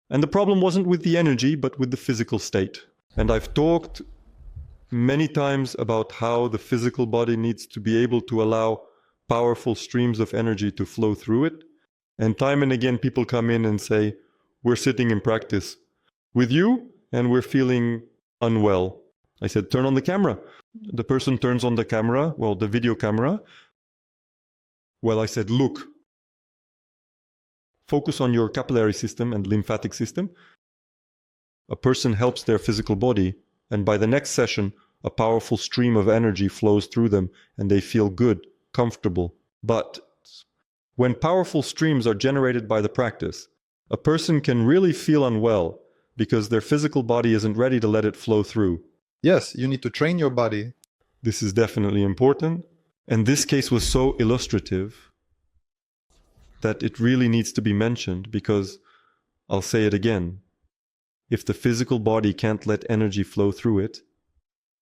And the problem wasn't with the energy, but with the physical state. And I've talked many times about how the physical body needs to be able to allow powerful streams of energy to flow through it. And time and again, people come in and say, we're sitting in practice with you and we're feeling unwell. I said, turn on the camera. The person turns on the camera, well, the video camera. Well, I said, look, focus on your capillary system and lymphatic system. A person helps their physical body, and by the next session, a powerful stream of energy flows through them and they feel good, comfortable. But when powerful streams are generated by the practice, a person can really feel unwell because their physical body isn't ready to let it flow through. Yes, you need to train your body. This is definitely important. And this case was so illustrative that it really needs to be mentioned because, I'll say it again, if the physical body can't let energy flow through it,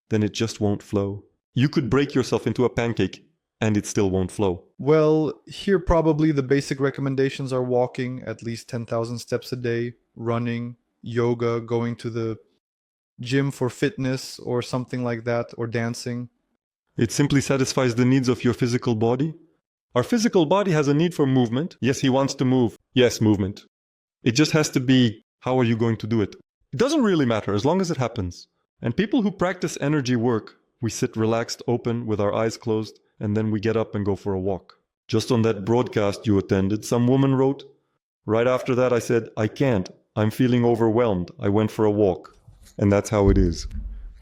then it just won't flow. You could break yourself into a pancake and it still won't flow. Well, here probably the basic recommendations are walking at least 10,000 steps a day, running, yoga, going to the gym for fitness or something like that, or dancing. It simply satisfies the needs of your physical body. Our physical body has a need for movement. Yes, he wants to move. Yes, movement. It just has to be, how are you going to do it? It doesn't really matter as long as it happens. And people who practice energy work, we sit relaxed, open, with our eyes closed, and then we get up and go for a walk. Just on that broadcast you attended, some woman wrote, right after that I said, I can't. I'm feeling overwhelmed. I went for a walk. And that's how it is.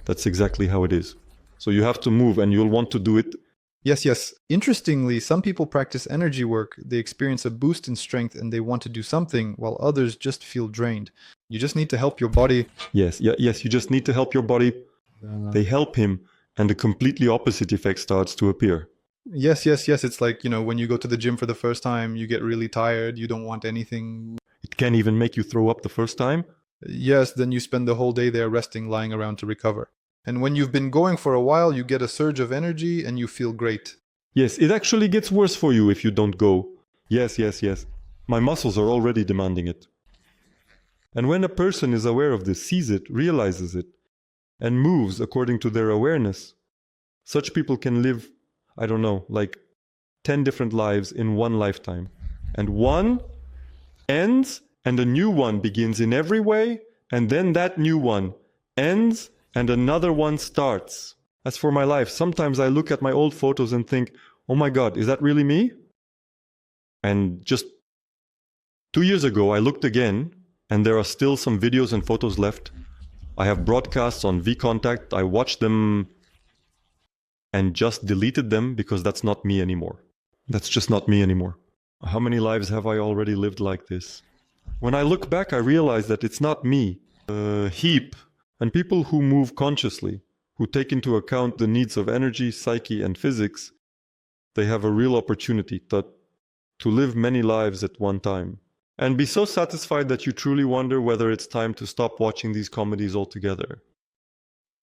That's exactly how it is. So you have to move and you'll want to do it. Yes. Interestingly, some people practice energy work. They experience a boost in strength and they want to do something, while others just feel drained. You just need to help your body. Yes, you just need to help your body. They help him, and a completely opposite effect starts to appear. Yes. It's like, when you go to the gym for the first time, you get really tired. You don't want anything. It can even make you throw up the first time. Yes, then you spend the whole day there resting, lying around to recover. And when you've been going for a while, you get a surge of energy and you feel great. Yes, it actually gets worse for you if you don't go. Yes. My muscles are already demanding it. And when a person is aware of this, sees it, realizes it, and moves according to their awareness, such people can live, I don't know, like 10 different lives in one lifetime. And one ends and a new one begins in every way, and then that new one ends and another one starts. As for my life, sometimes I look at my old photos and think, oh my God, is that really me? And just 2 years ago, I looked again, and there are still some videos and photos left. I have broadcasts on vContact. I watched them and just deleted them because that's not me anymore. That's just not me anymore. How many lives have I already lived like this? When I look back, I realize that it's not me. Heap. And people who move consciously, who take into account the needs of energy, psyche, and physics, they have a real opportunity to live many lives at one time. And be so satisfied that you truly wonder whether it's time to stop watching these comedies altogether.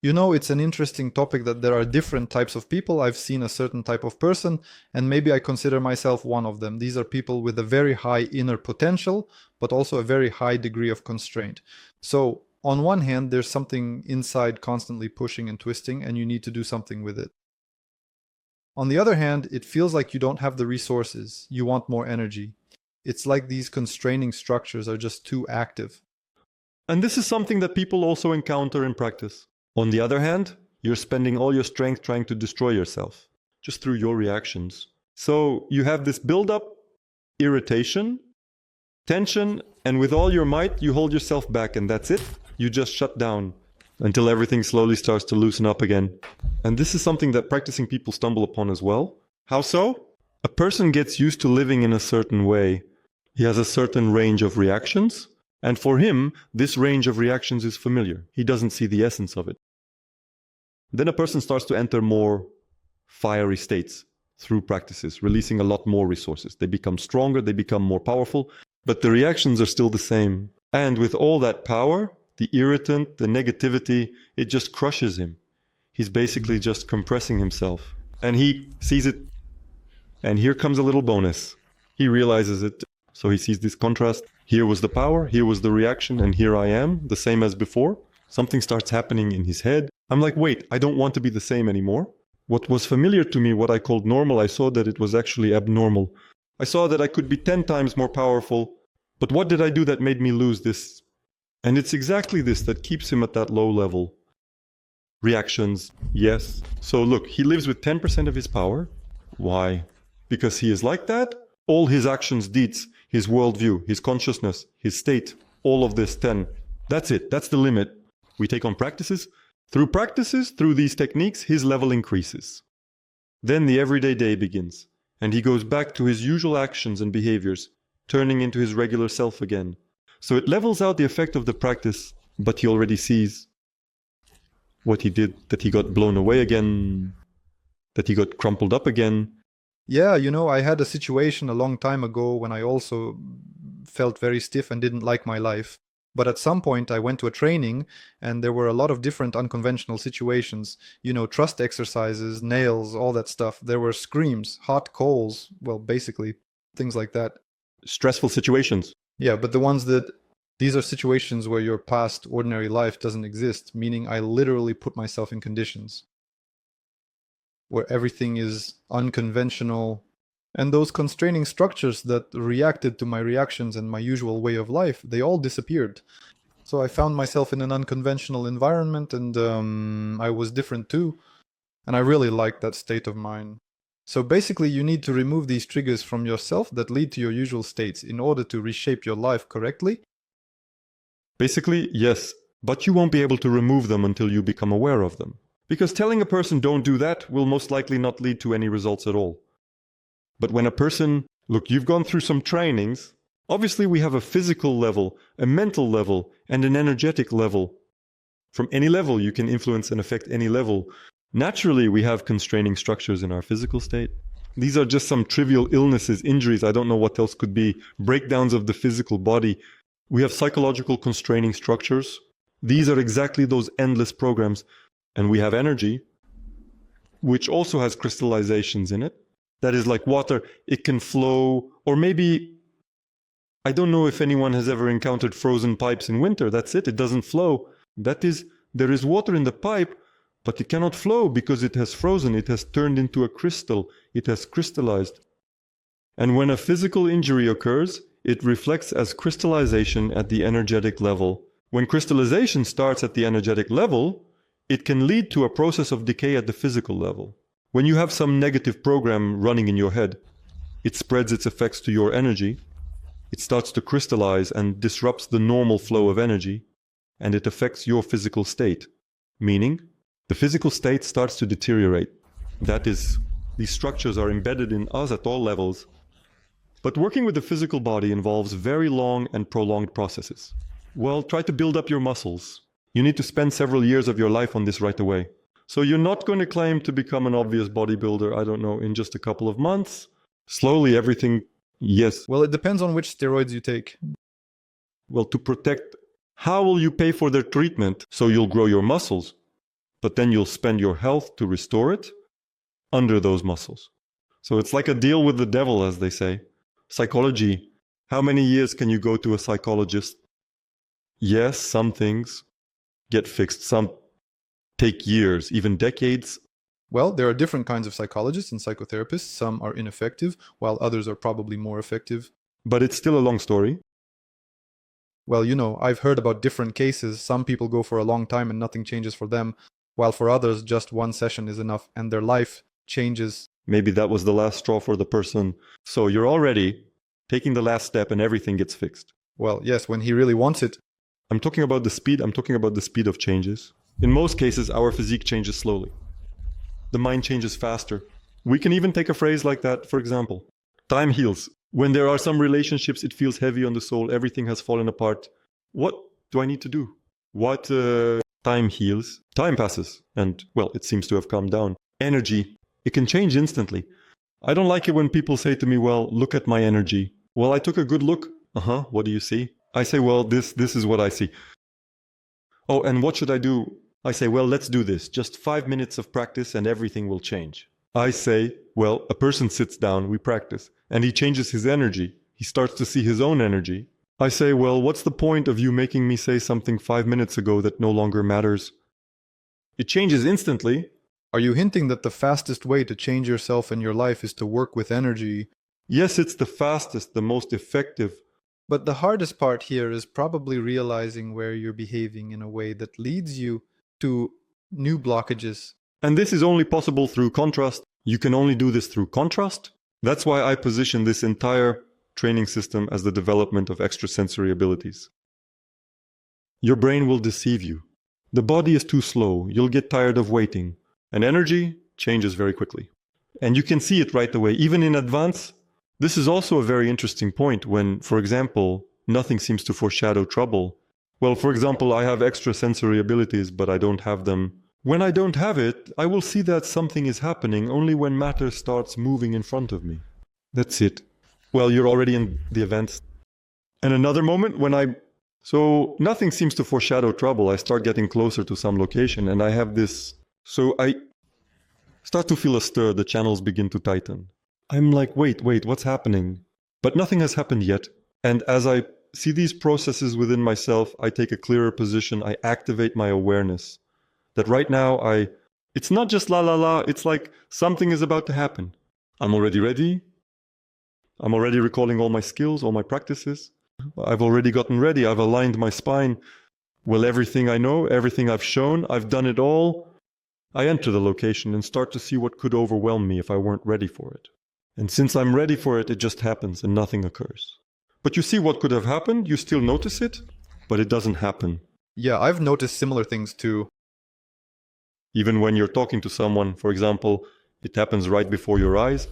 It's an interesting topic that there are different types of people. I've seen a certain type of person, and maybe I consider myself one of them. These are people with a very high inner potential, but also a very high degree of constraint. So, on one hand, there's something inside constantly pushing and twisting, and you need to do something with it. On the other hand, it feels like you don't have the resources. You want more energy. It's like these constraining structures are just too active. And this is something that people also encounter in practice. On the other hand, you're spending all your strength trying to destroy yourself, just through your reactions. So you have this build-up, irritation, tension, and with all your might, you hold yourself back, and that's it. You just shut down until everything slowly starts to loosen up again. And this is something that practicing people stumble upon as well. How so? A person gets used to living in a certain way. He has a certain range of reactions, and for him, this range of reactions is familiar. He doesn't see the essence of it. Then a person starts to enter more fiery states through practices, releasing a lot more resources. They become stronger, they become more powerful, but the reactions are still the same. And with all that power, the irritant, the negativity, it just crushes him. He's basically just compressing himself. And he sees it. And here comes a little bonus. He realizes it. So he sees this contrast. Here was the power, here was the reaction, and here I am, the same as before. Something starts happening in his head. I'm like, wait, I don't want to be the same anymore. What was familiar to me, what I called normal, I saw that it was actually abnormal. I saw that I could be 10 times more powerful. But what did I do that made me lose this? And it's exactly this that keeps him at that low level. Reactions, yes. So look, he lives with 10% of his power. Why? Because he is like that? All his actions, deeds, his worldview, his consciousness, his state, all of this 10. That's it. That's the limit. We take on practices. Through practices, through these techniques, his level increases. Then the everyday day begins, and he goes back to his usual actions and behaviors, turning into his regular self again. So it levels out the effect of the practice, but he already sees what he did, that he got blown away again, that he got crumpled up again. Yeah, I had a situation a long time ago when I also felt very stiff and didn't like my life. But at some point I went to a training and there were a lot of different unconventional situations. Trust exercises, nails, all that stuff. There were screams, hot coals, well, basically, things like that. Stressful situations. Yeah, but these are situations where your past ordinary life doesn't exist, meaning I literally put myself in conditions where everything is unconventional. And those constraining structures that reacted to my reactions and my usual way of life, they all disappeared. So I found myself in an unconventional environment and I was different too. And I really liked that state of mind. So basically you need to remove these triggers from yourself that lead to your usual states in order to reshape your life correctly. Basically, yes, but you won't be able to remove them until you become aware of them. Because telling a person don't do that will most likely not lead to any results at all. But when a person, look, you've gone through some trainings, obviously we have a physical level, a mental level, and an energetic level. From any level, you can influence and affect any level. Naturally, we have constraining structures in our physical state. These are just some trivial illnesses, injuries, I don't know what else could be, breakdowns of the physical body. We have psychological constraining structures. These are exactly those endless programs. And we have energy, which also has crystallizations in it. That is like water, it can flow, or maybe, I don't know if anyone has ever encountered frozen pipes in winter. That's it doesn't flow. That is, there is water in the pipe, but it cannot flow because it has frozen, it has turned into a crystal, it has crystallized. And when a physical injury occurs, it reflects as crystallization at the energetic level. When crystallization starts at the energetic level, it can lead to a process of decay at the physical level. When you have some negative program running in your head, it spreads its effects to your energy, it starts to crystallize and disrupts the normal flow of energy, and it affects your physical state. Meaning, the physical state starts to deteriorate. That is, these structures are embedded in us at all levels. But working with the physical body involves very long and prolonged processes. Well, try to build up your muscles. You need to spend several years of your life on this right away. So you're not going to claim to become an obvious bodybuilder, I don't know, in just a couple of months. Slowly everything, yes. Well, it depends on which steroids you take. Well, to protect, how will you pay for their treatment? So you'll grow your muscles, but then you'll spend your health to restore it under those muscles. So it's like a deal with the devil, as they say. Psychology, how many years can you go to a psychologist? Yes, some things get fixed, some take years, even decades. Well, there are different kinds of psychologists and psychotherapists. Some are ineffective, while others are probably more effective. But it's still a long story. Well, I've heard about different cases. Some people go for a long time and nothing changes for them, while for others, just one session is enough and their life changes. Maybe that was the last straw for the person. So you're already taking the last step and everything gets fixed. Well, yes, when he really wants it. I'm talking about the speed. I'm talking about the speed of changes. In most cases, our physique changes slowly. The mind changes faster. We can even take a phrase like that, for example. Time heals. When there are some relationships, it feels heavy on the soul. Everything has fallen apart. What do I need to do? What time heals. Time passes, and, well, it seems to have calmed down. Energy, it can change instantly. I don't like it when people say to me, well, look at my energy. Well, I took a good look. What do you see? I say, well, this is what I see. Oh, and what should I do? I say, well, let's do this. Just 5 minutes of practice and everything will change. I say, well, a person sits down, we practice, and he changes his energy. He starts to see his own energy. I say, well, what's the point of you making me say something 5 minutes ago that no longer matters? It changes instantly. Are you hinting that the fastest way to change yourself and your life is to work with energy? Yes, it's the fastest, the most effective. But the hardest part here is probably realizing where you're behaving in a way that leads you to new blockages. And this is only possible through contrast. You can only do this through contrast. That's why I position this entire training system as the development of extrasensory abilities. Your brain will deceive you. The body is too slow. You'll get tired of waiting. And energy changes very quickly. And you can see it right away, even in advance. This is also a very interesting point when, for example, nothing seems to foreshadow trouble. Well, for example, I have extrasensory abilities, but I don't have them. When I don't have it, I will see that something is happening only when matter starts moving in front of me. That's it. Well, you're already in the event. And another moment when so nothing seems to foreshadow trouble. I start getting closer to some location and I have this. So I start to feel a stir. The channels begin to tighten. I'm like, wait, what's happening? But nothing has happened yet. And as I see these processes within myself, I take a clearer position. I activate my awareness. That right now it's not just la la la, it's like something is about to happen. I'm already ready. I'm already recalling all my skills, all my practices. I've already gotten ready. I've aligned my spine. Well, everything I know, everything I've shown, I've done it all. I enter the location and start to see what could overwhelm me if I weren't ready for it. And since I'm ready for it, it just happens and nothing occurs. But you see what could have happened, you still notice it, but it doesn't happen. Yeah, I've noticed similar things too. Even when you're talking to someone, for example, it happens right before your eyes.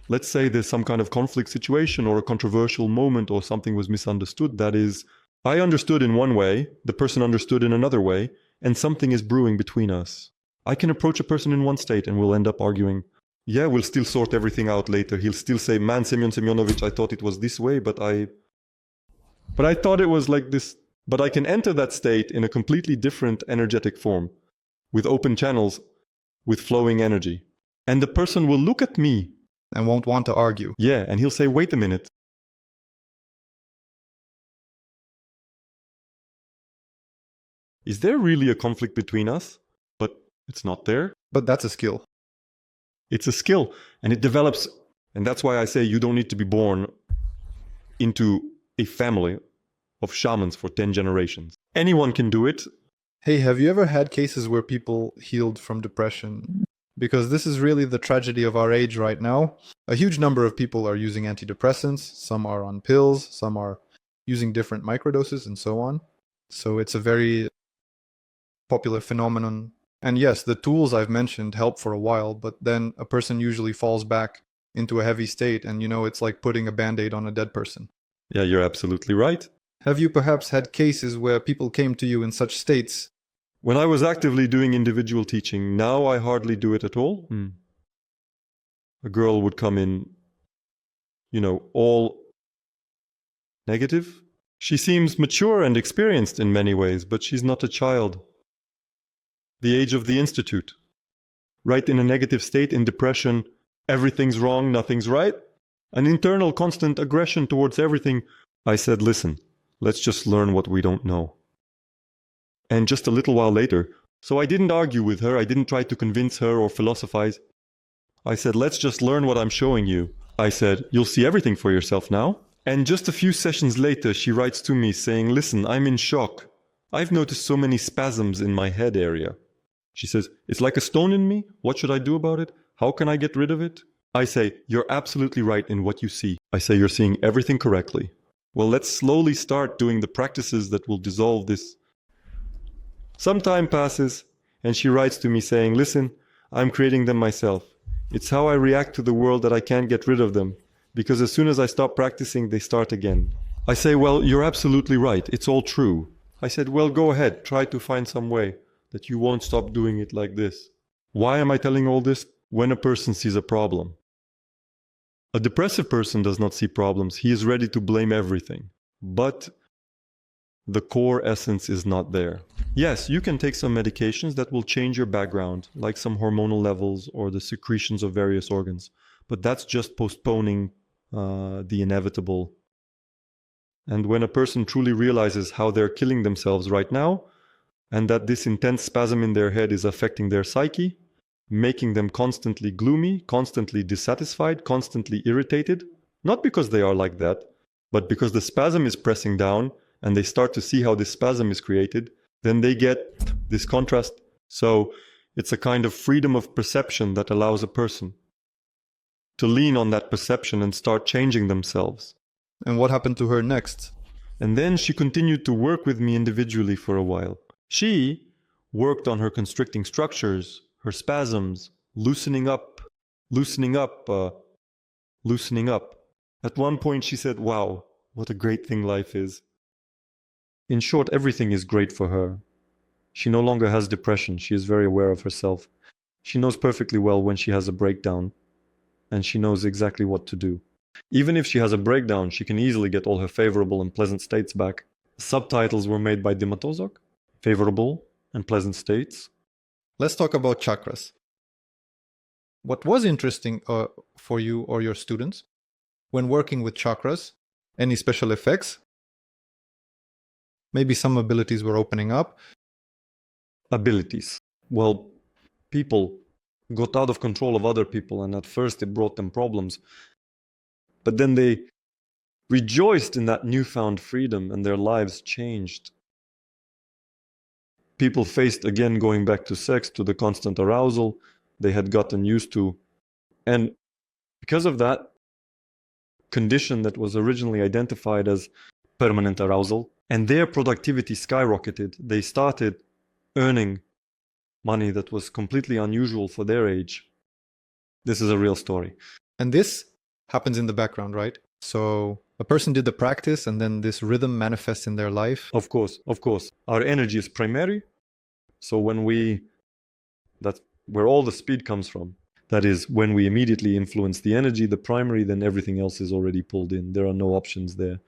Let's say there's some kind of conflict situation or a controversial moment or something was misunderstood. That is, I understood in one way, the person understood in another way, and something is brewing between us. I can approach a person in one state and we'll end up arguing. Yeah, we'll still sort everything out later. He'll still say, man, Semyon Semyonovich, I thought it was this way, but I thought it was like this. But I can enter that state in a completely different energetic form, with open channels, with flowing energy. And the person will look at me. And won't want to argue. Yeah, and he'll say, wait a minute. Is there really a conflict between us? But it's not there. But that's a skill. It's a skill, and it develops. And that's why I say you don't need to be born into a family of shamans for 10 generations. Anyone can do it. Hey, have you ever had cases where people healed from depression? Because this is really the tragedy of our age right now. A huge number of people are using antidepressants, some are on pills, some are using different microdoses and so on. So it's a very popular phenomenon. And yes, the tools I've mentioned help for a while, but then a person usually falls back into a heavy state and it's like putting a band-aid on a dead person. Yeah, you're absolutely right. Have you perhaps had cases where people came to you in such states? When I was actively doing individual teaching, now I hardly do it at all. A girl would come in, all negative. She seems mature and experienced in many ways, but she's not a child. The age of the institute. Right in a negative state, in depression, everything's wrong, nothing's right. An internal constant aggression towards everything. I said, listen, let's just learn what we don't know. And just a little while later, so I didn't argue with her, I didn't try to convince her or philosophize. I said, let's just learn what I'm showing you. I said, you'll see everything for yourself now. And just a few sessions later, she writes to me saying, listen, I'm in shock. I've noticed so many spasms in my head area. She says, it's like a stone in me. What should I do about it? How can I get rid of it? I say, you're absolutely right in what you see. I say, you're seeing everything correctly. Well, let's slowly start doing the practices that will dissolve this. Some time passes, and she writes to me saying, listen, I'm creating them myself. It's how I react to the world that I can't get rid of them, because as soon as I stop practicing, they start again. I say, well, you're absolutely right. It's all true. I said, well, go ahead, try to find some way that you won't stop doing it like this. Why am I telling all this? When a person sees a problem. A depressive person does not see problems. He is ready to blame everything. But the core essence is not there. Yes, you can take some medications that will change your background, like some hormonal levels or the secretions of various organs. But that's just postponing the inevitable. And when a person truly realizes how they're killing themselves right now, and that this intense spasm in their head is affecting their psyche, making them constantly gloomy, constantly dissatisfied, constantly irritated, not because they are like that, but because the spasm is pressing down and they start to see how this spasm is created, then they get this contrast. So it's a kind of freedom of perception that allows a person to lean on that perception and start changing themselves. And what happened to her next? And then she continued to work with me individually for a while. She worked on her constricting structures, her spasms, loosening up. At one point she said, wow, what a great thing life is. In short, everything is great for her. She no longer has depression. She is very aware of herself. She knows perfectly well when she has a breakdown, and she knows exactly what to do. Even if she has a breakdown, she can easily get all her favorable and pleasant states back. Subtitles were made by Dimatozok, favorable and pleasant states. Let's talk about chakras. What was interesting for you or your students when working with chakras? Any special effects? Maybe some abilities were opening up. Abilities. Well, people got out of control of other people, and at first it brought them problems. But then they rejoiced in that newfound freedom, and their lives changed. People faced again going back to sex, to the constant arousal they had gotten used to. And because of that condition that was originally identified as permanent arousal, and their productivity skyrocketed, they started earning money that was completely unusual for their age. This is a real story. And this happens in the background, right? So a person did the practice and then this rhythm manifests in their life. Of course. Our energy is primary. So that's where all the speed comes from. That is, when we immediately influence the energy, the primary, then everything else is already pulled in. There are no options there.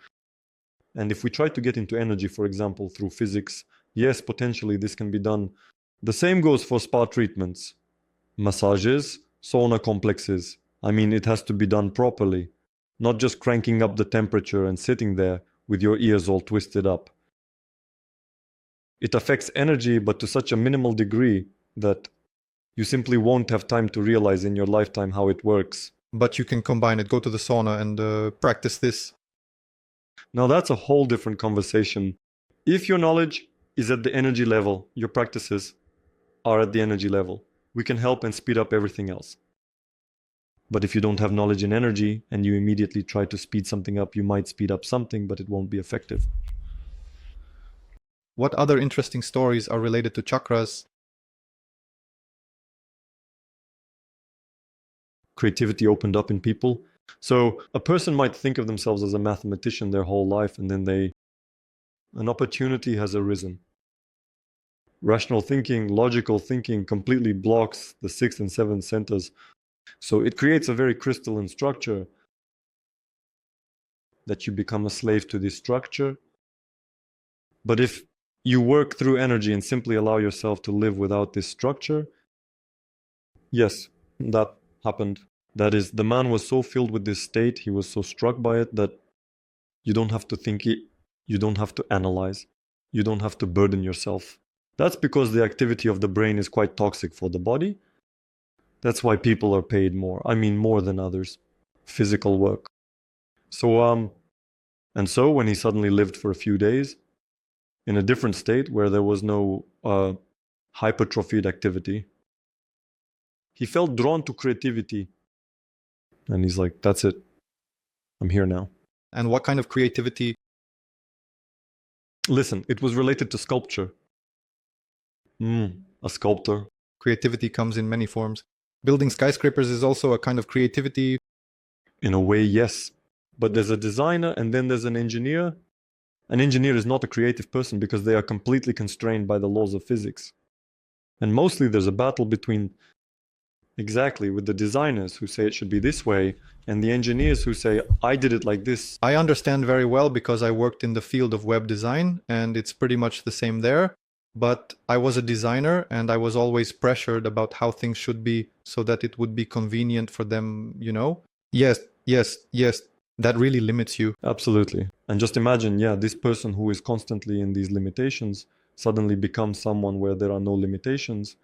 And if we try to get into energy, for example, through physics, yes, potentially this can be done. The same goes for spa treatments, massages, sauna complexes. I mean, it has to be done properly, not just cranking up the temperature and sitting there with your ears all twisted up. It affects energy, but to such a minimal degree that you simply won't have time to realize in your lifetime how it works. But you can combine it, go to the sauna and practice this. Now that's a whole different conversation. If your knowledge is at the energy level, your practices are at the energy level, we can help and speed up everything else. But if you don't have knowledge in energy and you immediately try to speed something up, you might speed up something, but it won't be effective. What other interesting stories are related to chakras? Creativity opened up in people. So a person might think of themselves as a mathematician their whole life, and then an opportunity has arisen. Rational thinking, logical thinking completely blocks the 6th and 7th centers. So it creates a very crystalline structure that you become a slave to this structure. But if you work through energy and simply allow yourself to live without this structure, yes, that happened. That is, the man was so filled with this state, he was so struck by it that you don't have to think it, you don't have to analyze, you don't have to burden yourself. That's because the activity of the brain is quite toxic for the body. That's why people are paid more. I mean, more than others. Physical work. So when he suddenly lived for a few days in a different state where there was no hypertrophied activity, he felt drawn to creativity. And he's like, that's it. I'm here now. And what kind of creativity? Listen, it was related to sculpture. A sculptor. Creativity comes in many forms. Building skyscrapers is also a kind of creativity. In a way, yes. But there's a designer, and then there's an engineer, An engineer is not a creative person because they are completely constrained by the laws of physics. And mostly there's a battle between, exactly, with the designers who say it should be this way and the engineers who say, I did it like this. I understand very well because I worked in the field of web design and it's pretty much the same there. But I was a designer and I was always pressured about how things should be so that it would be convenient for them, you know? Yes, yes, yes. That really limits you. Absolutely. And just imagine, this person who is constantly in these limitations suddenly becomes someone where there are no limitations.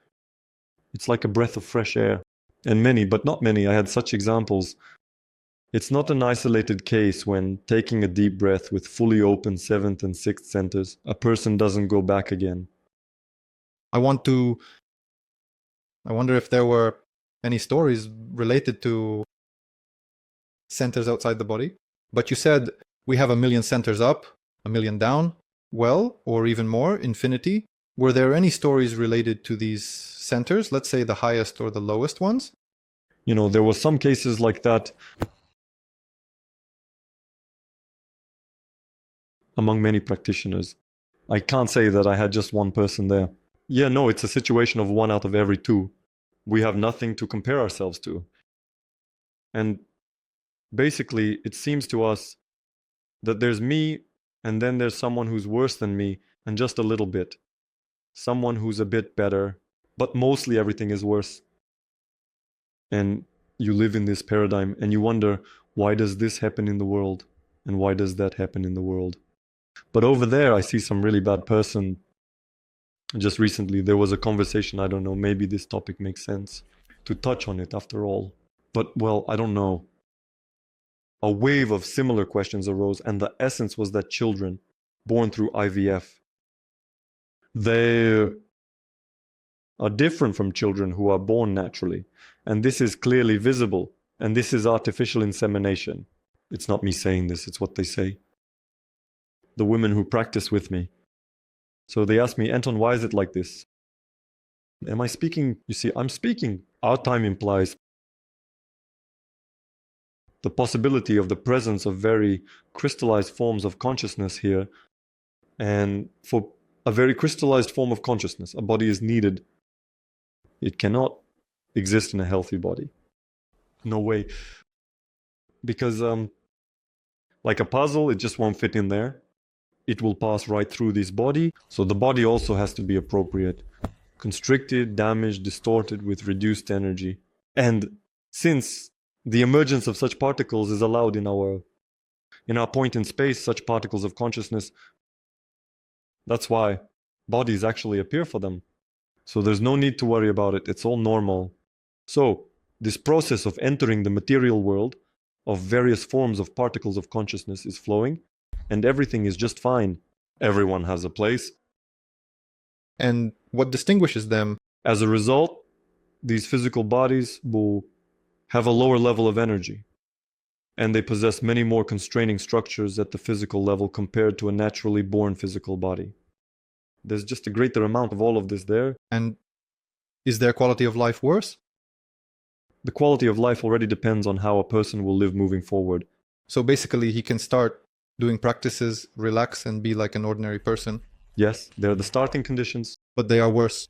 It's like a breath of fresh air. And many, but not many, I had such examples. It's not an isolated case when taking a deep breath with fully open 7th and 6th centers, a person doesn't go back again. I wonder if there were any stories related to centers outside the body. But you said we have 1,000,000 centers up, 1,000,000 down, well, or even more, infinity. Were there any stories related to these centers, let's say the highest or the lowest ones? There were some cases like that among many practitioners. I can't say that I had just one person there. No, it's a situation of 1 out of every 2. We have nothing to compare ourselves to. And basically, it seems to us that there's me, and then there's someone who's worse than me, and just a little bit. Someone who's a bit better, but mostly everything is worse. And you live in this paradigm, and you wonder, why does this happen in the world? And why does that happen in the world? But over there, I see some really bad person. Just recently, there was a conversation, I don't know, maybe this topic makes sense to touch on it after all. But, well, I don't know. A wave of similar questions arose, and the essence was that children born through IVF, they are different from children who are born naturally. And this is clearly visible. And this is artificial insemination. It's not me saying this, it's what they say. The women who practice with me. So they ask me, Anton, why is it like this? Am I speaking? You see, I'm speaking. Our time implies the possibility of the presence of very crystallized forms of consciousness here. And for a very crystallized form of consciousness, a body is needed. It cannot exist in a healthy body. No way. Because like a puzzle, it just won't fit in there. It will pass right through this body. So the body also has to be appropriate. Constricted, damaged, distorted with reduced energy. And since the emergence of such particles is allowed in our point in space, such particles of consciousness, that's why bodies actually appear for them. So there's no need to worry about it. It's all normal. So this process of entering the material world of various forms of particles of consciousness is flowing, and everything is just fine. Everyone has a place. And what distinguishes them? As a result, these physical bodies will have a lower level of energy, and they possess many more constraining structures at the physical level compared to a naturally born physical body. There's just a greater amount of all of this there. And is their quality of life worse? The quality of life already depends on how a person will live moving forward. So basically, he can start doing practices, relax, and be like an ordinary person. Yes, they're the starting conditions. But they are worse.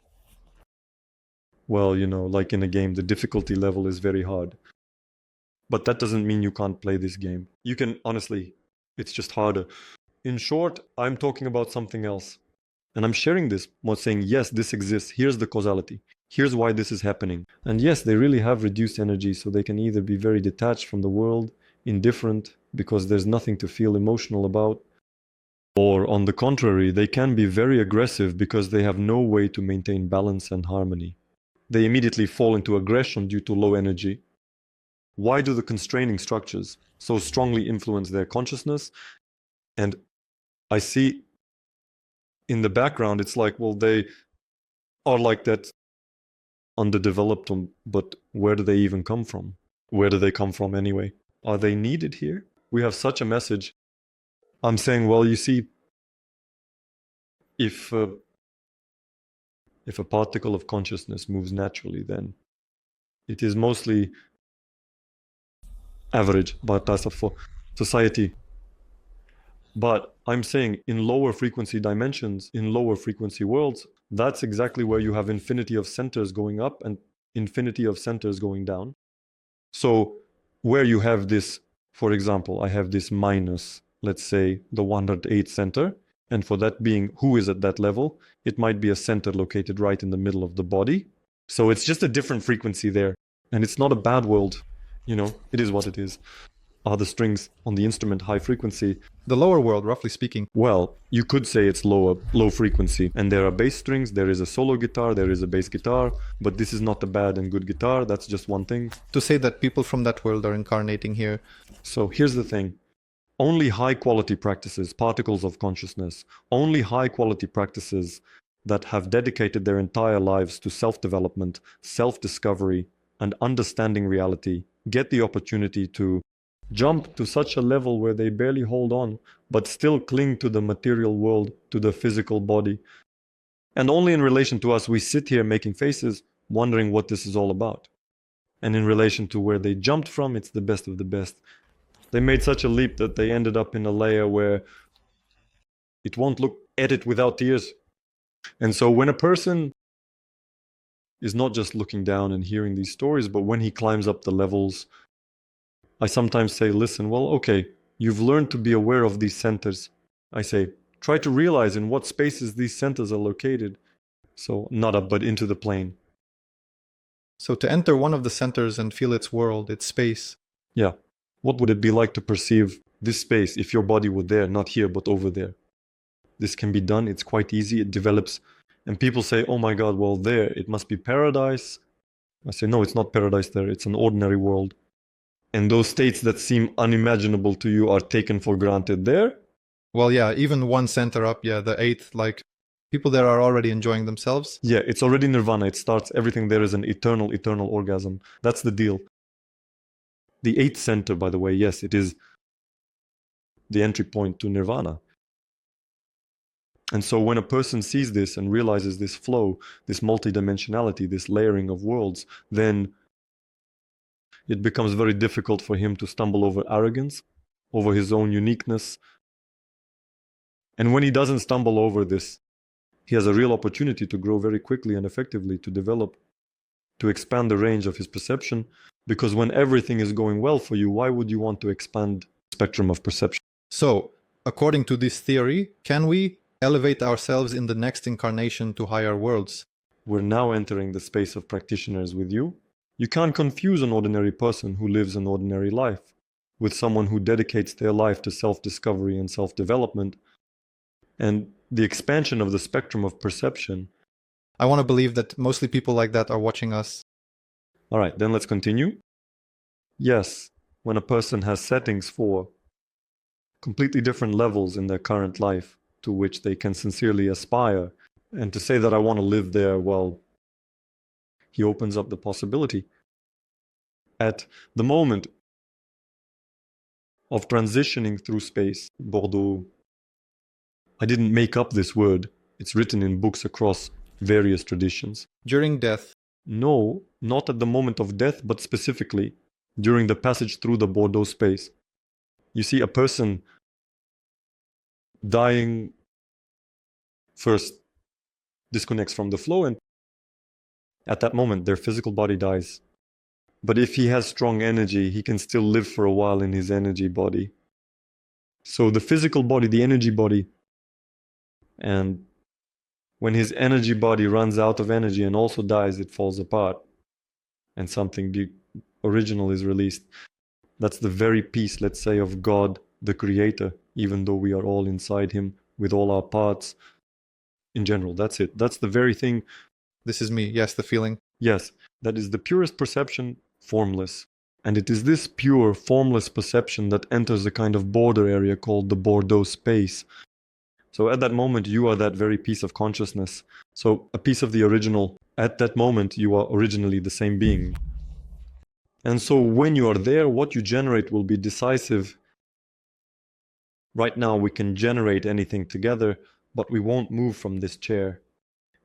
Well, like in a game, the difficulty level is very hard. But that doesn't mean you can't play this game. You can, honestly, it's just harder. In short, I'm talking about something else. And I'm sharing this, more saying, yes, this exists. Here's the causality. Here's why this is happening. And yes, they really have reduced energy, so they can either be very detached from the world, indifferent, because there's nothing to feel emotional about, or on the contrary, they can be very aggressive because they have no way to maintain balance and harmony. They immediately fall into aggression due to low energy. Why do the constraining structures so strongly influence their consciousness? And I see in the background, it's like, well, they are like that underdeveloped, but where do they even come from? Where do they come from anyway? Are they needed here? We have such a message. I'm saying, well, you see, if a particle of consciousness moves naturally, then it is mostly average for society. But I'm saying in lower frequency dimensions, in lower frequency worlds, that's exactly where you have infinity of centers going up and infinity of centers going down. So where you have this, for example, I have this minus, let's say the 108 center, and for that being who is at that level, it might be a center located right in the middle of the body. So it's just a different frequency there. And it's not a bad world, it is what it is. Are the strings on the instrument high frequency? The lower world, roughly speaking. Well, you could say it's low frequency. And there are bass strings, there is a solo guitar, there is a bass guitar, but this is not a bad and good guitar, that's just one thing. To say that people from that world are incarnating here. So here's the thing. Only high quality practices, particles of consciousness, only high quality practices that have dedicated their entire lives to self-development, self-discovery, and understanding reality get the opportunity to jump to such a level where they barely hold on, but still cling to the material world, to the physical body. And only in relation to us, we sit here making faces, wondering what this is all about. And in relation to where they jumped from, it's the best of the best. They made such a leap that they ended up in a layer where it won't look at it without tears. And so when a person is not just looking down and hearing these stories, but when he climbs up the levels, I sometimes say, listen, well, okay, you've learned to be aware of these centers. I say, try to realize in what spaces these centers are located. So not up, but into the plane. So to enter one of the centers and feel its world, its space. Yeah. What would it be like to perceive this space if your body were there, not here, but over there? This can be done. It's quite easy. It develops. And people say, oh my God, well, there, it must be paradise. I say, no, it's not paradise there. It's an ordinary world. And those states that seem unimaginable to you are taken for granted there. Well, yeah, even one center up, yeah, the 8th, like, people there are already enjoying themselves. Yeah, it's already nirvana. It starts, everything there is an eternal orgasm. That's the deal. The 8th center, by the way, yes, it is the entry point to nirvana. And so when a person sees this and realizes this flow, this multidimensionality, this layering of worlds, then it becomes very difficult for him to stumble over arrogance, over his own uniqueness. And when he doesn't stumble over this, he has a real opportunity to grow very quickly and effectively, to develop, to expand the range of his perception. Because when everything is going well for you, why would you want to expand the spectrum of perception? So, according to this theory, can we elevate ourselves in the next incarnation to higher worlds? We're now entering the space of practitioners with you. You can't confuse an ordinary person who lives an ordinary life with someone who dedicates their life to self-discovery and self-development and the expansion of the spectrum of perception. I want to believe that mostly people like that are watching us. All right, then let's continue. Yes, when a person has settings for completely different levels in their current life to which they can sincerely aspire, and to say that I want to live there, well, he opens up the possibility. At the moment of transitioning through space, Bordeaux, I didn't make up this word. It's written in books across various traditions. During death? No, not at the moment of death, but specifically during the passage through the Bordeaux space. You see, a person dying first disconnects from the flow, and at that moment their physical body dies. But if he has strong energy, he can still live for a while in his energy body. So the physical body, the energy body, and when his energy body runs out of energy and also dies, it falls apart and something original is released. That's the very piece, let's say, of God, the Creator, even though we are all inside Him with all our parts. In general, that's it. That's the very thing. This is me, yes, the feeling. Yes, that is the purest perception, formless. And it is this pure, formless perception that enters a kind of border area called the Bordeaux space. So at that moment, you are that very piece of consciousness. So a piece of the original. At that moment, you are originally the same being. And so when you are there, what you generate will be decisive. Right now, we can generate anything together, but we won't move from this chair.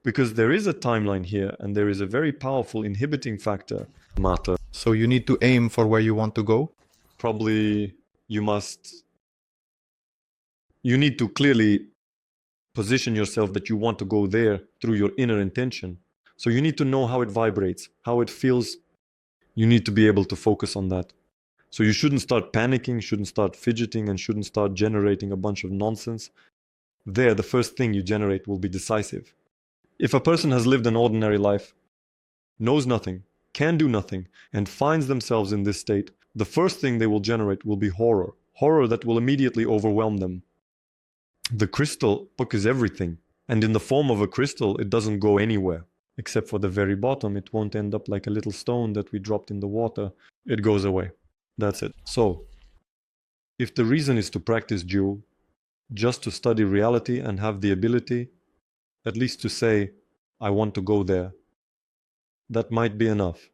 Because there is a timeline here, and there is a very powerful inhibiting factor, matter. So you need to aim for where you want to go? Probably you must you need to clearly position yourself that you want to go there through your inner intention. So you need to know how it vibrates, how it feels. You need to be able to focus on that. So you shouldn't start panicking, shouldn't start fidgeting, and shouldn't start generating a bunch of nonsense. There, the first thing you generate will be decisive. If a person has lived an ordinary life, knows nothing, can do nothing, and finds themselves in this state, the first thing they will generate will be horror. Horror that will immediately overwhelm them. The crystal book is everything. And in the form of a crystal, it doesn't go anywhere. Except for the very bottom, it won't end up like a little stone that we dropped in the water. It goes away. That's it. So, if the reason is to practice Jewel, just to study reality and have the ability, at least to say, I want to go there, that might be enough.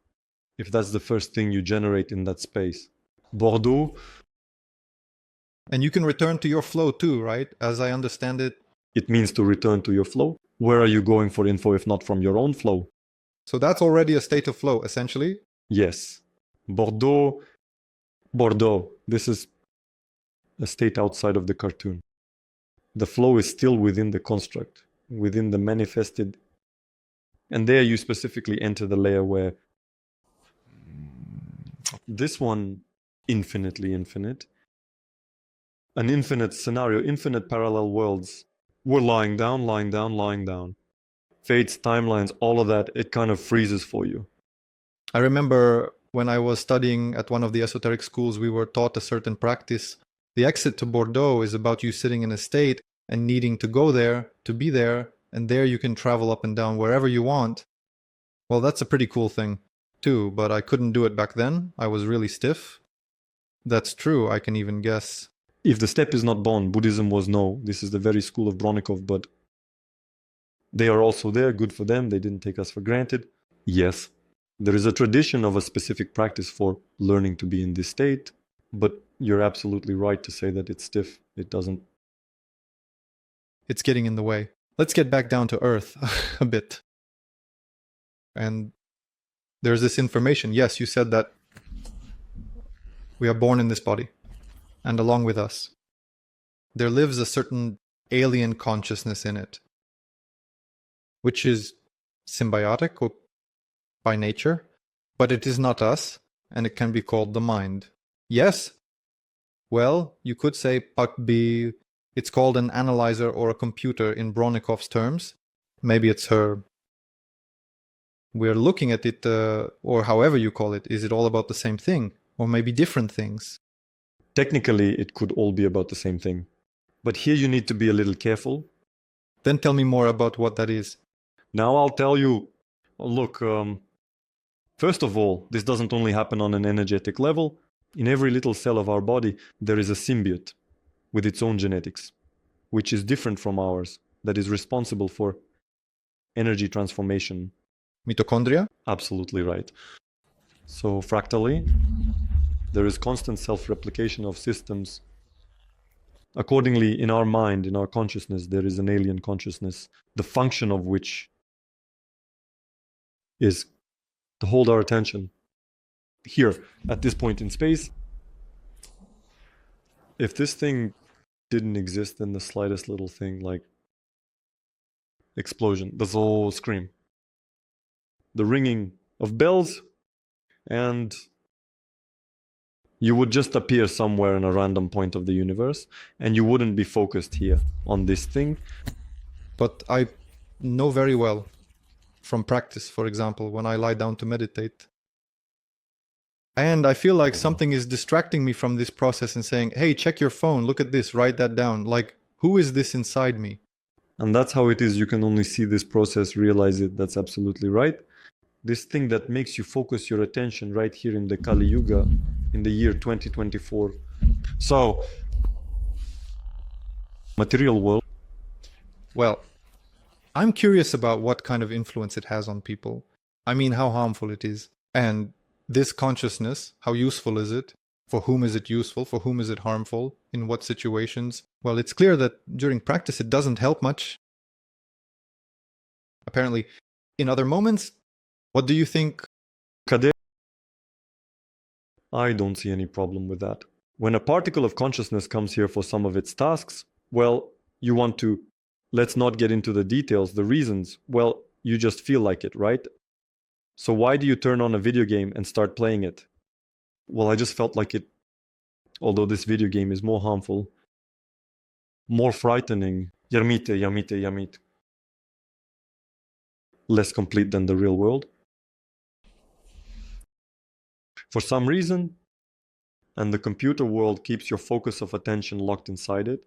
If that's the first thing you generate in that space. Bordeaux. And you can return to your flow too, right? As I understand it. It means to return to your flow. Where are you going for info if not from your own flow? So that's already a state of flow, essentially? Yes. Bordeaux. This is a state outside of the cartoon. The flow is still within the construct, within the manifested. And there you specifically enter the layer where this one, infinitely infinite, an infinite scenario, infinite parallel worlds, we're lying down. Fates, timelines, all of that, it kind of freezes for you. I remember when I was studying at one of the esoteric schools, we were taught a certain practice. The exit to Bordeaux is about you sitting in a state and needing to go there, to be there, and there you can travel up and down wherever you want. Well, that's a pretty cool thing too, but I couldn't do it back then. I was really stiff. That's true, I can even guess. If the step is not born, Buddhism was no. This is the very school of Bronikov, but they are also there, good for them. They didn't take us for granted. Yes, there is a tradition of a specific practice for learning to be in this state, but you're absolutely right to say that it's stiff. It doesn't. It's getting in the way. Let's get back down to earth a bit. And there's this information. Yes, you said that we are born in this body. And along with us, there lives a certain alien consciousness in it, which is symbiotic or by nature, but it is not us, and it can be called the mind. Yes? Well, you could say Pakbi, it's called an analyzer or a computer in Bronikov's terms. Maybe it's her. We're looking at it, or however you call it. Is it all about the same thing? Or maybe different things? Technically, it could all be about the same thing. But here you need to be a little careful. Then tell me more about what that is. Now I'll tell you, look, first of all, this doesn't only happen on an energetic level. In every little cell of our body, there is a symbiote with its own genetics, which is different from ours, that is responsible for energy transformation. Mitochondria? Absolutely right. So fractally, there is constant self-replication of systems. Accordingly, in our mind, in our consciousness, there is an alien consciousness, the function of which is to hold our attention here, at this point in space. If this thing didn't exist, then the slightest little thing like explosion, the whole scream, the ringing of bells, and you would just appear somewhere in a random point of the universe, and you wouldn't be focused here on this thing. But I know very well from practice, for example, when I lie down to meditate. And I feel like something is distracting me from this process and saying, hey, check your phone, look at this, write that down. Like, who is this inside me? And that's how it is. You can only see this process, realize it. That's absolutely right. This thing that makes you focus your attention right here in the Kali Yuga, in the year 2024. So, material world. Well, I'm curious about what kind of influence it has on people. I mean, how harmful it is. And this consciousness, how useful is it? For whom is it useful? For whom is it harmful? In what situations? Well, it's clear that during practice it doesn't help much. Apparently, in other moments, what do you think? I don't see any problem with that. When a particle of consciousness comes here for some of its tasks, Well, you want to, let's not get into the details, the reasons. Well, you just feel like it, right? So why do you turn on a video game and start playing it? Well, I just felt like it, although this video game is more harmful, more frightening, yarmite, less complete than the real world. For some reason, and the computer world keeps your focus of attention locked inside it.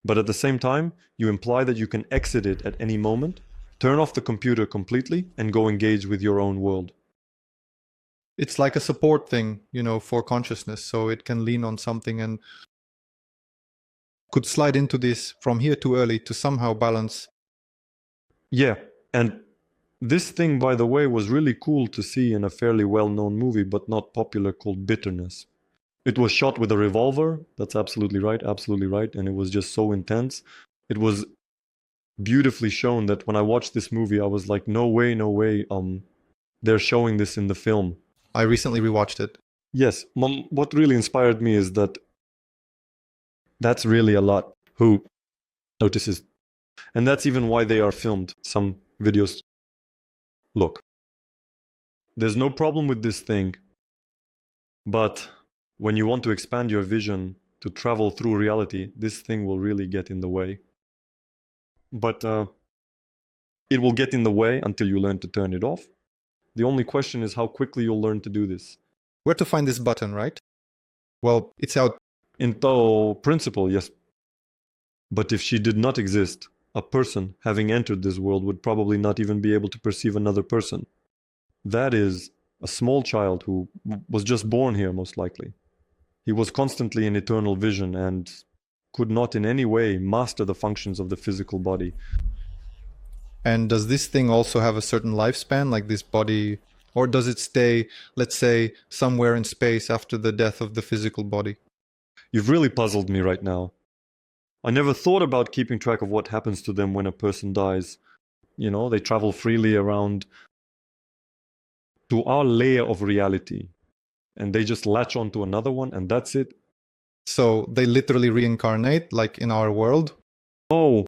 But at the same time, you imply that you can exit it at any moment, turn off the computer completely, and go engage with your own world. It's like a support thing, for consciousness, so it can lean on something and could slide into this from here too early to somehow balance. Yeah, and this thing, by the way, was really cool to see in a fairly well-known movie, but not popular, called Bitterness. It was shot with a revolver. That's absolutely right, and it was just so intense. It was beautifully shown that when I watched this movie, I was like, no way, they're showing this in the film. I recently rewatched it. Yes, what really inspired me is that that's really a lot who notices. And that's even why they are filmed, some videos. Look, there's no problem with this thing, but when you want to expand your vision to travel through reality, this thing will really get in the way. But it will get in the way until you learn to turn it off. The only question is how quickly you'll learn to do this. Where to find this button, right? Well, it's out. In principle, yes. But if she did not exist, a person having entered this world would probably not even be able to perceive another person. That is a small child who was just born here, most likely. He was constantly in eternal vision and could not in any way master the functions of the physical body. And does this thing also have a certain lifespan, like this body, or does it stay, let's say, somewhere in space after the death of the physical body? You've really puzzled me right now. I never thought about keeping track of what happens to them when a person dies. They travel freely around to our layer of reality, and they just latch onto another one, and that's it. So they literally reincarnate, like in our world? Oh.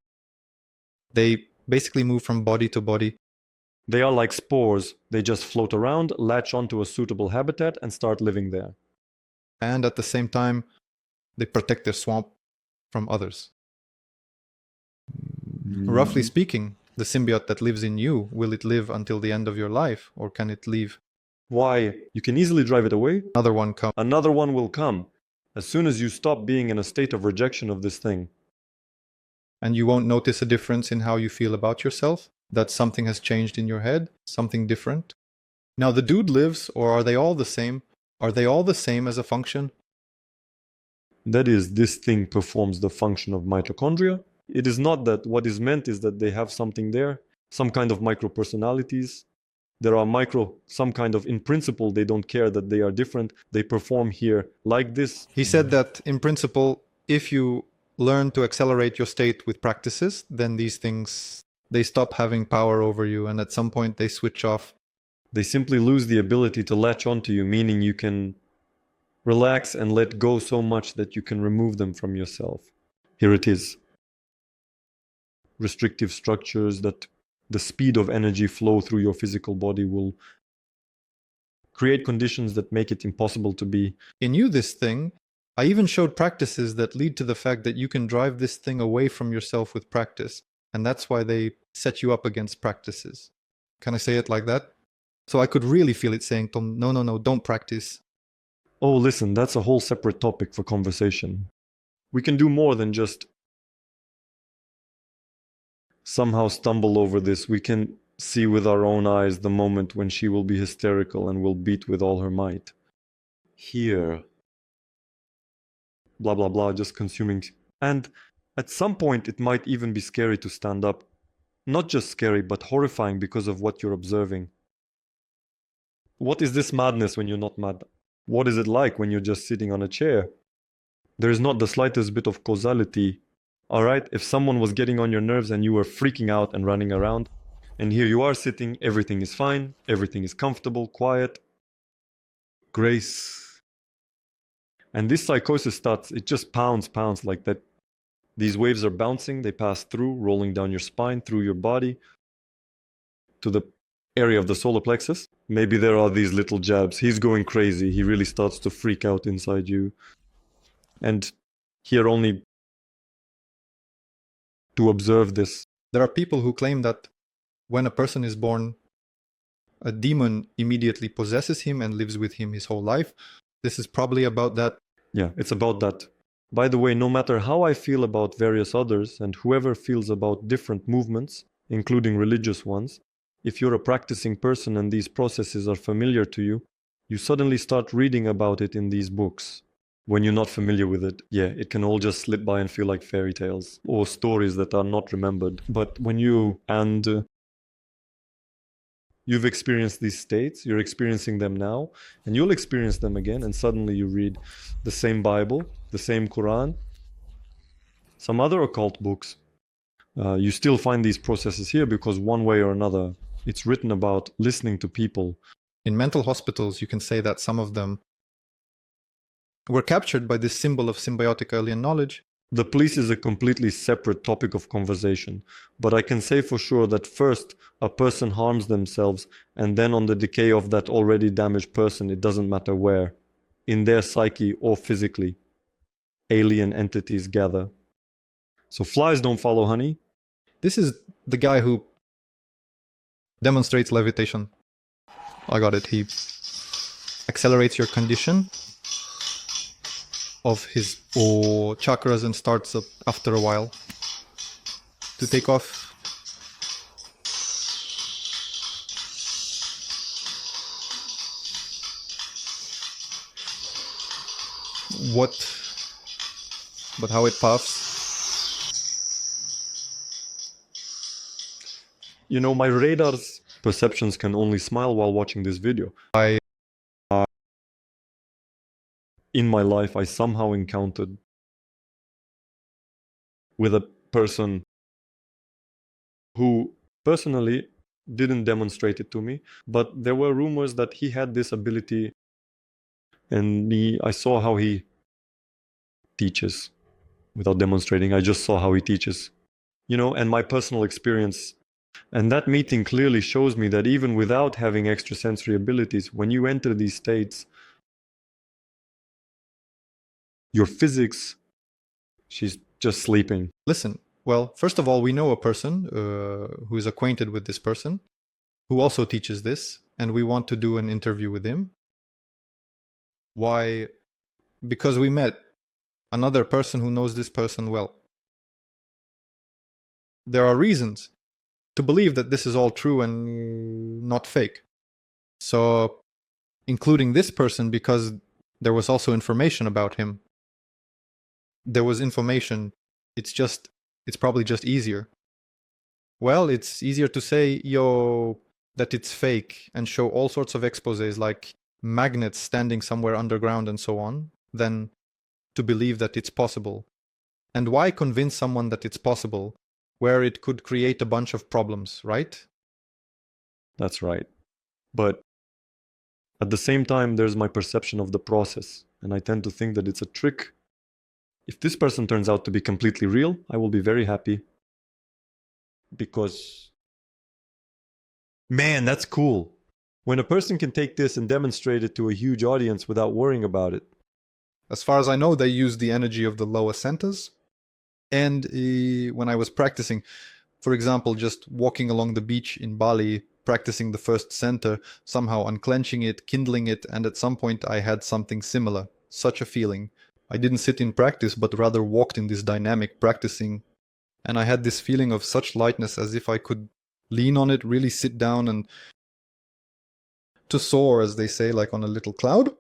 They basically move from body to body. They are like spores. They just float around, latch onto a suitable habitat, and start living there. And at the same time, they protect their swamp from others. Roughly speaking, the symbiote that lives in you, will it live until the end of your life, or can it leave? Why? You can easily drive it away. Another one comes. Another one will come as soon as you stop being in a state of rejection of this thing. And you won't notice a difference in how you feel about yourself? That something has changed in your head? Something different? Now the dude lives, or are they all the same? Are they all the same as a function? That is, this thing performs the function of mitochondria. It is not that. What is meant is that they have something there, some kind of micro-personalities. There are some kind of, in principle, they don't care that they are different. They perform here like this. He said that, in principle, if you learn to accelerate your state with practices, then these things, they stop having power over you, and at some point they switch off. They simply lose the ability to latch onto you, meaning you can relax and let go so much that you can remove them from yourself. Here it is. Restrictive structures that the speed of energy flow through your physical body will create conditions that make it impossible to be. In you, this thing, I even showed practices that lead to the fact that you can drive this thing away from yourself with practice. And that's why they set you up against practices. Can I say it like that? So I could really feel it saying, Tom, no, don't practice. Oh, listen, that's a whole separate topic for conversation. We can do more than just somehow stumble over this. We can see with our own eyes the moment when she will be hysterical and will beat with all her might. Here. Blah, blah, blah, just consuming. And at some point, it might even be scary to stand up. Not just scary, but horrifying because of what you're observing. What is this madness when you're not mad? What is it like when you're just sitting on a chair? There is not the slightest bit of causality. Alright, if someone was getting on your nerves and you were freaking out and running around, and here you are sitting, everything is fine, everything is comfortable, quiet. Grace. And this psychosis starts, it just pounds like that. These waves are bouncing, they pass through, rolling down your spine, through your body, to the area of the solar plexus. Maybe there are these little jabs. He's going crazy. He really starts to freak out inside you. And here only to observe this. There are people who claim that when a person is born, a demon immediately possesses him and lives with him his whole life. This is probably about that. Yeah, it's about that. By the way, no matter how I feel about various others, and whoever feels about different movements, including religious ones, if you're a practicing person and these processes are familiar to you, you suddenly start reading about it in these books. When you're not familiar with it, yeah, it can all just slip by and feel like fairy tales or stories that are not remembered. But when you've experienced these states, you're experiencing them now, and you'll experience them again, and suddenly you read the same Bible, the same Quran, some other occult books. You still find these processes here because one way or another, it's written about listening to people. In mental hospitals, you can say that some of them were captured by this symbol of symbiotic alien knowledge. The police is a completely separate topic of conversation, but I can say for sure that first a person harms themselves, and then on the decay of that already damaged person, it doesn't matter where, in their psyche or physically, alien entities gather. So flies don't follow honey. This is the guy who demonstrates levitation. I got it. He accelerates your condition of his chakras and starts up after a while to take off. But how it puffs. You know, my radar's perceptions can only smile while watching this video. In my life, I somehow encountered with a person who personally didn't demonstrate it to me, but there were rumors that he had this ability, and I saw how he teaches without demonstrating. I just saw how he teaches, you know, and my personal experience. And that meeting clearly shows me that even without having extrasensory abilities, when you enter these states, your physics, she's just sleeping. Listen, well, first of all, we know a person who is acquainted with this person, who also teaches this, and we want to do an interview with him. Why? Because we met another person who knows this person well. There are reasons to believe that this is all true and not fake. So, including this person, because there was also information about him. There was information. It's probably just easier. Well, it's easier to say, that it's fake and show all sorts of exposés like magnets standing somewhere underground and so on, than to believe that it's possible. And why convince someone that it's possible where it could create a bunch of problems, right? That's right. But at the same time, there's my perception of the process, and I tend to think that it's a trick. If this person turns out to be completely real, I will be very happy. Because, man, that's cool. When a person can take this and demonstrate it to a huge audience without worrying about it. As far as I know, they use the energy of the lower centers. And when I was practicing, for example, just walking along the beach in Bali, practicing the first center, somehow unclenching it, kindling it, and at some point I had something similar, such a feeling. I didn't sit in practice, but rather walked in this dynamic practicing. And I had this feeling of such lightness, as if I could lean on it, really sit down and to soar, as they say, like on a little cloud.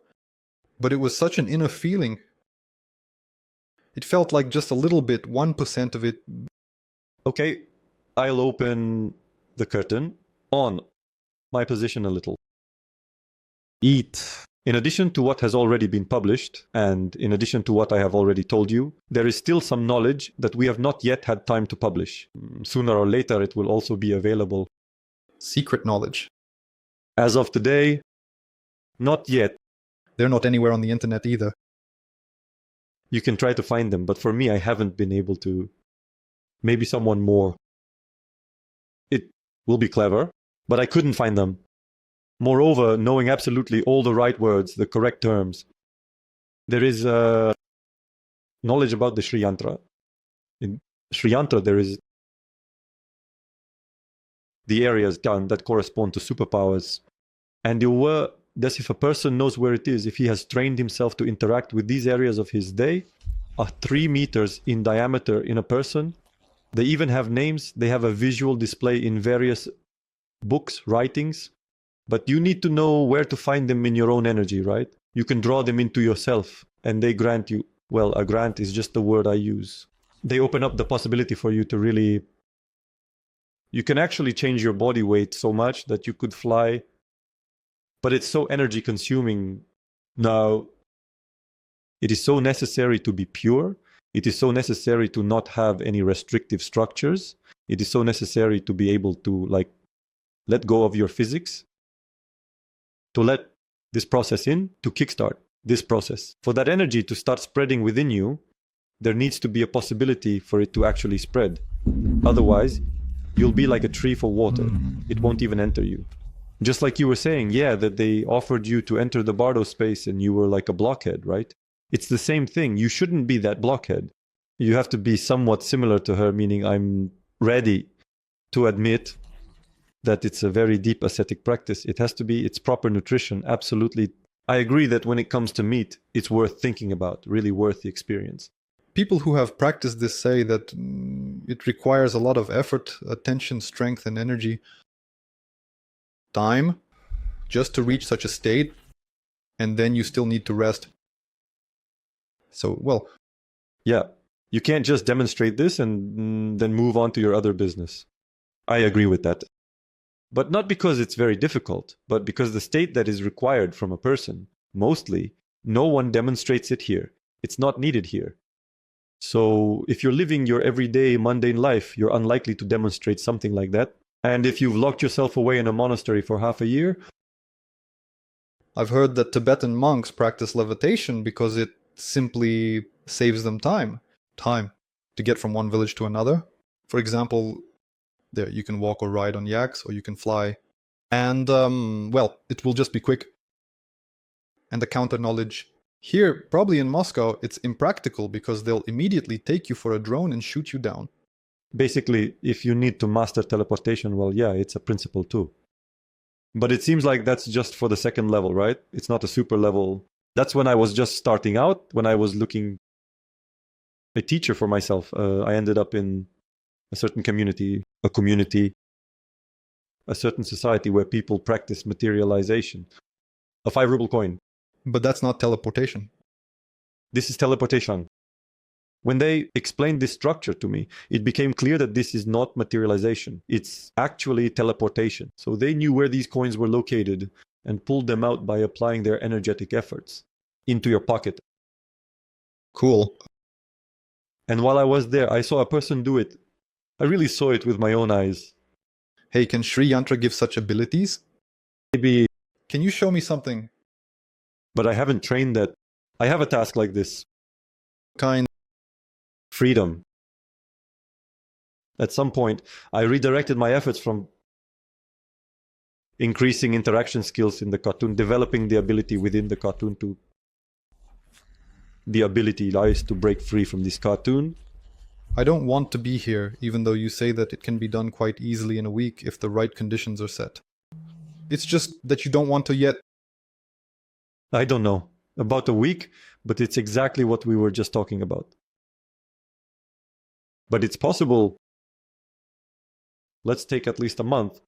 But it was such an inner feeling. It felt like just a little bit, 1% of it. Okay, I'll open the curtain on my position a little. Eat. In addition to what has already been published, and in addition to what I have already told you, there is still some knowledge that we have not yet had time to publish. Sooner or later, it will also be available. Secret knowledge. As of today, not yet. They're not anywhere on the internet either. You can try to find them, but for me, I haven't been able to. Maybe someone more. It will be clever, but I couldn't find them. Moreover, knowing absolutely all the right words, the correct terms. There is knowledge about the Sri Yantra. In Sri Yantra, there is the areas that correspond to superpowers. And thus if a person knows where it is, if he has trained himself to interact with these areas of his day, are 3 meters in diameter in a person. They even have names. They have a visual display in various books, writings. But you need to know where to find them in your own energy, right? You can draw them into yourself, and they grant you, well, a grant is just the word I use. They open up the possibility for you to really, you can actually change your body weight so much that you could fly, but it's so energy consuming. Now, it is so necessary to be pure. It is so necessary to not have any restrictive structures. It is so necessary to be able to let go of your physics, to let this process in, to kickstart this process. For that energy to start spreading within you, there needs to be a possibility for it to actually spread. Otherwise, you'll be like a tree for water. It won't even enter you. Just like you were saying, that they offered you to enter the Bardo space and you were like a blockhead, right? It's the same thing. You shouldn't be that blockhead. You have to be somewhat similar to her, meaning I'm ready to admit that it's a very deep ascetic practice. It has to be, it's proper nutrition, absolutely. I agree that when it comes to meat, it's worth thinking about, really worth the experience. People who have practiced this say that it requires a lot of effort, attention, strength, and energy, time, just to reach such a state, and then you still need to rest. So, well... Yeah, you can't just demonstrate this and then move on to your other business. I agree with that. But not because it's very difficult, but because the state that is required from a person, mostly, no one demonstrates it here. It's not needed here. So if you're living your everyday mundane life, you're unlikely to demonstrate something like that. And if you've locked yourself away in a monastery for half a year... I've heard that Tibetan monks practice levitation because it simply saves them time to get from one village to another. For example, there you can walk or ride on yaks, or you can fly. And, it will just be quick. And the counter knowledge. Here, probably in Moscow, it's impractical because they'll immediately take you for a drone and shoot you down. Basically, if you need to master teleportation, it's a principle too. But it seems like that's just for the second level, right? It's not a super level. That's when I was just starting out, when I was looking a teacher for myself. I ended up in a certain community, a certain society where people practice materialization. A 5 ruble coin. But that's not teleportation. This is teleportation. When they explained this structure to me, it became clear that this is not materialization. It's actually teleportation. So they knew where these coins were located and pulled them out by applying their energetic efforts into your pocket. Cool. And while I was there, I saw a person do it. I really saw it with my own eyes. Hey, can Sri Yantra give such abilities? Maybe. Can you show me something? But I haven't trained that. I have a task like this. Kind. Freedom. At some point, I redirected my efforts from increasing interaction skills in the cartoon, developing the ability within the cartoon to... The ability lies to break free from this cartoon. I don't want to be here, even though you say that it can be done quite easily in a week if the right conditions are set. It's just that you don't want to yet. I don't know. About a week, but it's exactly what we were just talking about. But it's possible. Let's take at least a month.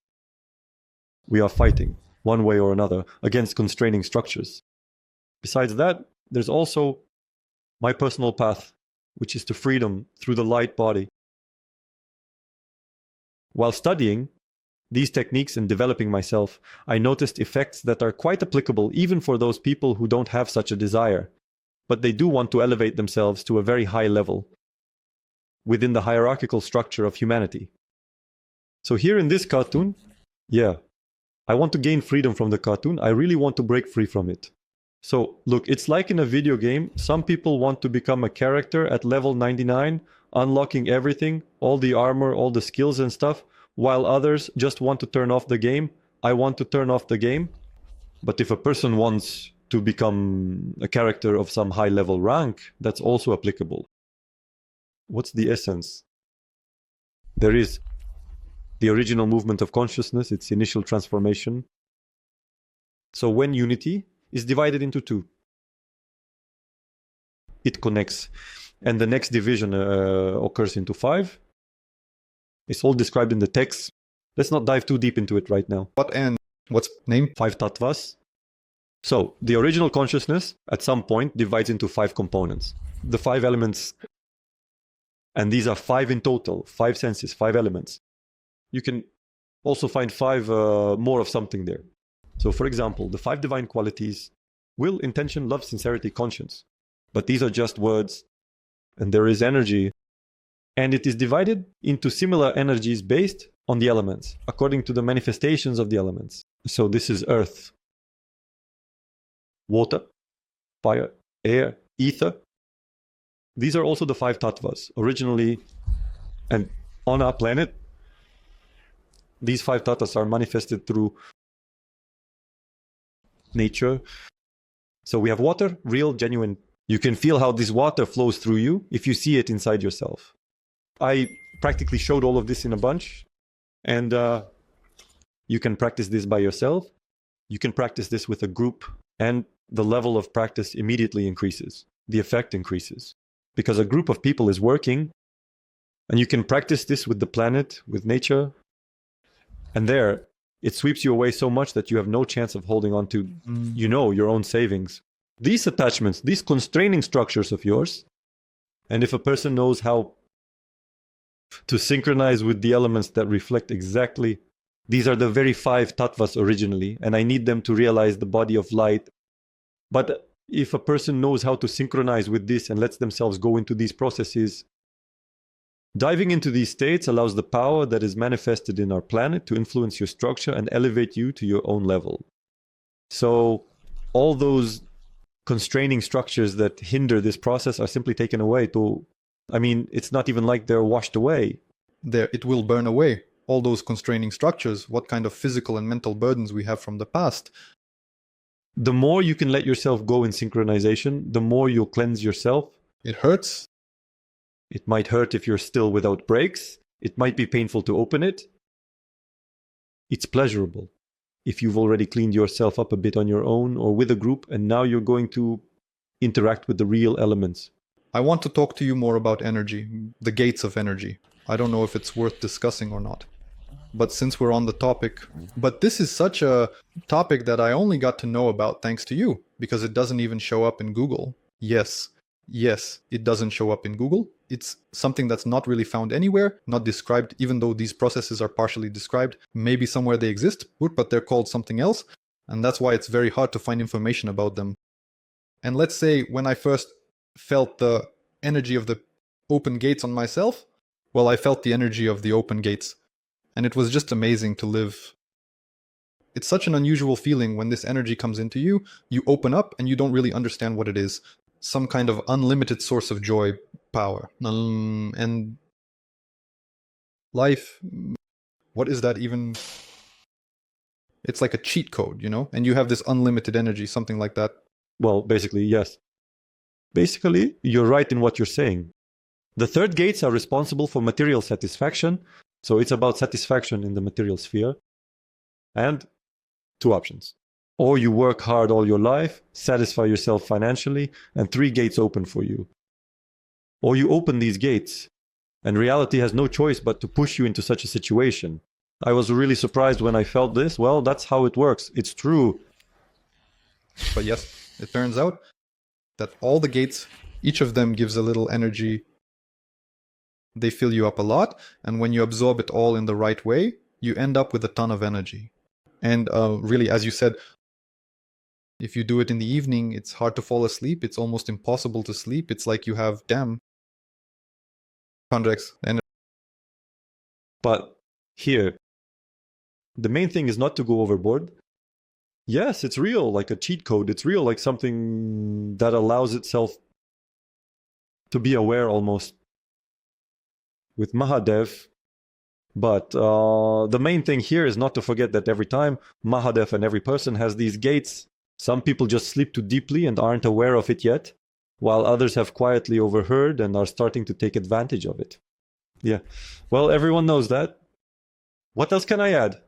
We are fighting, one way or another, against constraining structures. Besides that, there's also my personal path, which is to freedom through the light body. While studying these techniques and developing myself, I noticed effects that are quite applicable even for those people who don't have such a desire, but they do want to elevate themselves to a very high level within the hierarchical structure of humanity. So here in this cartoon, I want to gain freedom from the cartoon. I really want to break free from it. So look, it's like in a video game. Some people want to become a character at level 99, unlocking everything, all the armor, all the skills and stuff, while others just want to turn off the game. I want to turn off the game. But if a person wants to become a character of some high level rank, that's also applicable. What's the essence? There is the original movement of consciousness, its initial transformation. So when unity is divided into two, it connects. And the next division occurs into 5. It's all described in the text. Let's not dive too deep into it right now. What's name? 5 tattvas. So the original consciousness at some point divides into 5 components. The 5 elements, and these are 5 in total, 5 senses, 5 elements. You can also find 5 more of something there. So for example, the 5 divine qualities: will, intention, love, sincerity, conscience. But these are just words, and there is energy. And it is divided into similar energies based on the elements, according to the manifestations of the elements. So this is earth, water, fire, air, ether. These are also the 5 tattvas originally. And on our planet, these 5 tattvas are manifested through nature. So we have water, real, genuine. You can feel how this water flows through you if you see it inside yourself. I practically showed all of this in a bunch, and you can practice this by yourself. You can practice this with a group, and the level of practice immediately increases. The effect increases because a group of people is working, and you can practice this with the planet, with nature, and there it sweeps you away so much that you have no chance of holding on to, your own savings. These attachments, these constraining structures of yours, and if a person knows how to synchronize with the elements that reflect exactly, these are the very 5 tattvas originally, and I need them to realize the body of light. But if a person knows how to synchronize with this and lets themselves go into these processes, diving into these states allows the power that is manifested in our planet to influence your structure and elevate you to your own level. So all those constraining structures that hinder this process are simply taken away. It's not even like they're washed away. It will burn away. All those constraining structures, what kind of physical and mental burdens we have from the past. The more you can let yourself go in synchronization, the more you'll cleanse yourself. It hurts. It might hurt if you're still without breaks. It might be painful to open it. It's pleasurable if you've already cleaned yourself up a bit on your own or with a group, and now you're going to interact with the real elements. I want to talk to you more about energy, the gates of energy. I don't know if it's worth discussing or not. But since we're on the topic, but this is such a topic that I only got to know about thanks to you, because it doesn't even show up in Google. Yes, it doesn't show up in Google. It's something that's not really found anywhere, not described, even though these processes are partially described. Maybe somewhere they exist, but they're called something else, and that's why it's very hard to find information about them. And let's say when I first felt the energy of the open gates on myself, well, I felt the energy of the open gates. And it was just amazing to live. It's such an unusual feeling when this energy comes into you, you open up and you don't really understand what it is. Some kind of unlimited source of joy, power. And life, what is that even? It's like a cheat code, And you have this unlimited energy, something like that. Well, basically, yes. Basically, you're right in what you're saying. The 3rd gates are responsible for material satisfaction. So it's about satisfaction in the material sphere. And 2 options. Or you work hard all your life, satisfy yourself financially, and 3 gates open for you. Or you open these gates, and reality has no choice but to push you into such a situation. I was really surprised when I felt this. Well, that's how it works. It's true. But yes, it turns out that all the gates, each of them gives a little energy. They fill you up a lot, and when you absorb it all in the right way, you end up with a ton of energy. And really, as you said, if you do it in the evening, it's hard to fall asleep. It's almost impossible to sleep. It's like you have, 100x energy. But here, the main thing is not to go overboard. Yes, it's real, like a cheat code. It's real, like something that allows itself to be aware almost with Mahadev. But the main thing here is not to forget that every time Mahadev and every person has these gates, some people just sleep too deeply and aren't aware of it yet, while others have quietly overheard and are starting to take advantage of it. Yeah. Well, everyone knows that. What else can I add?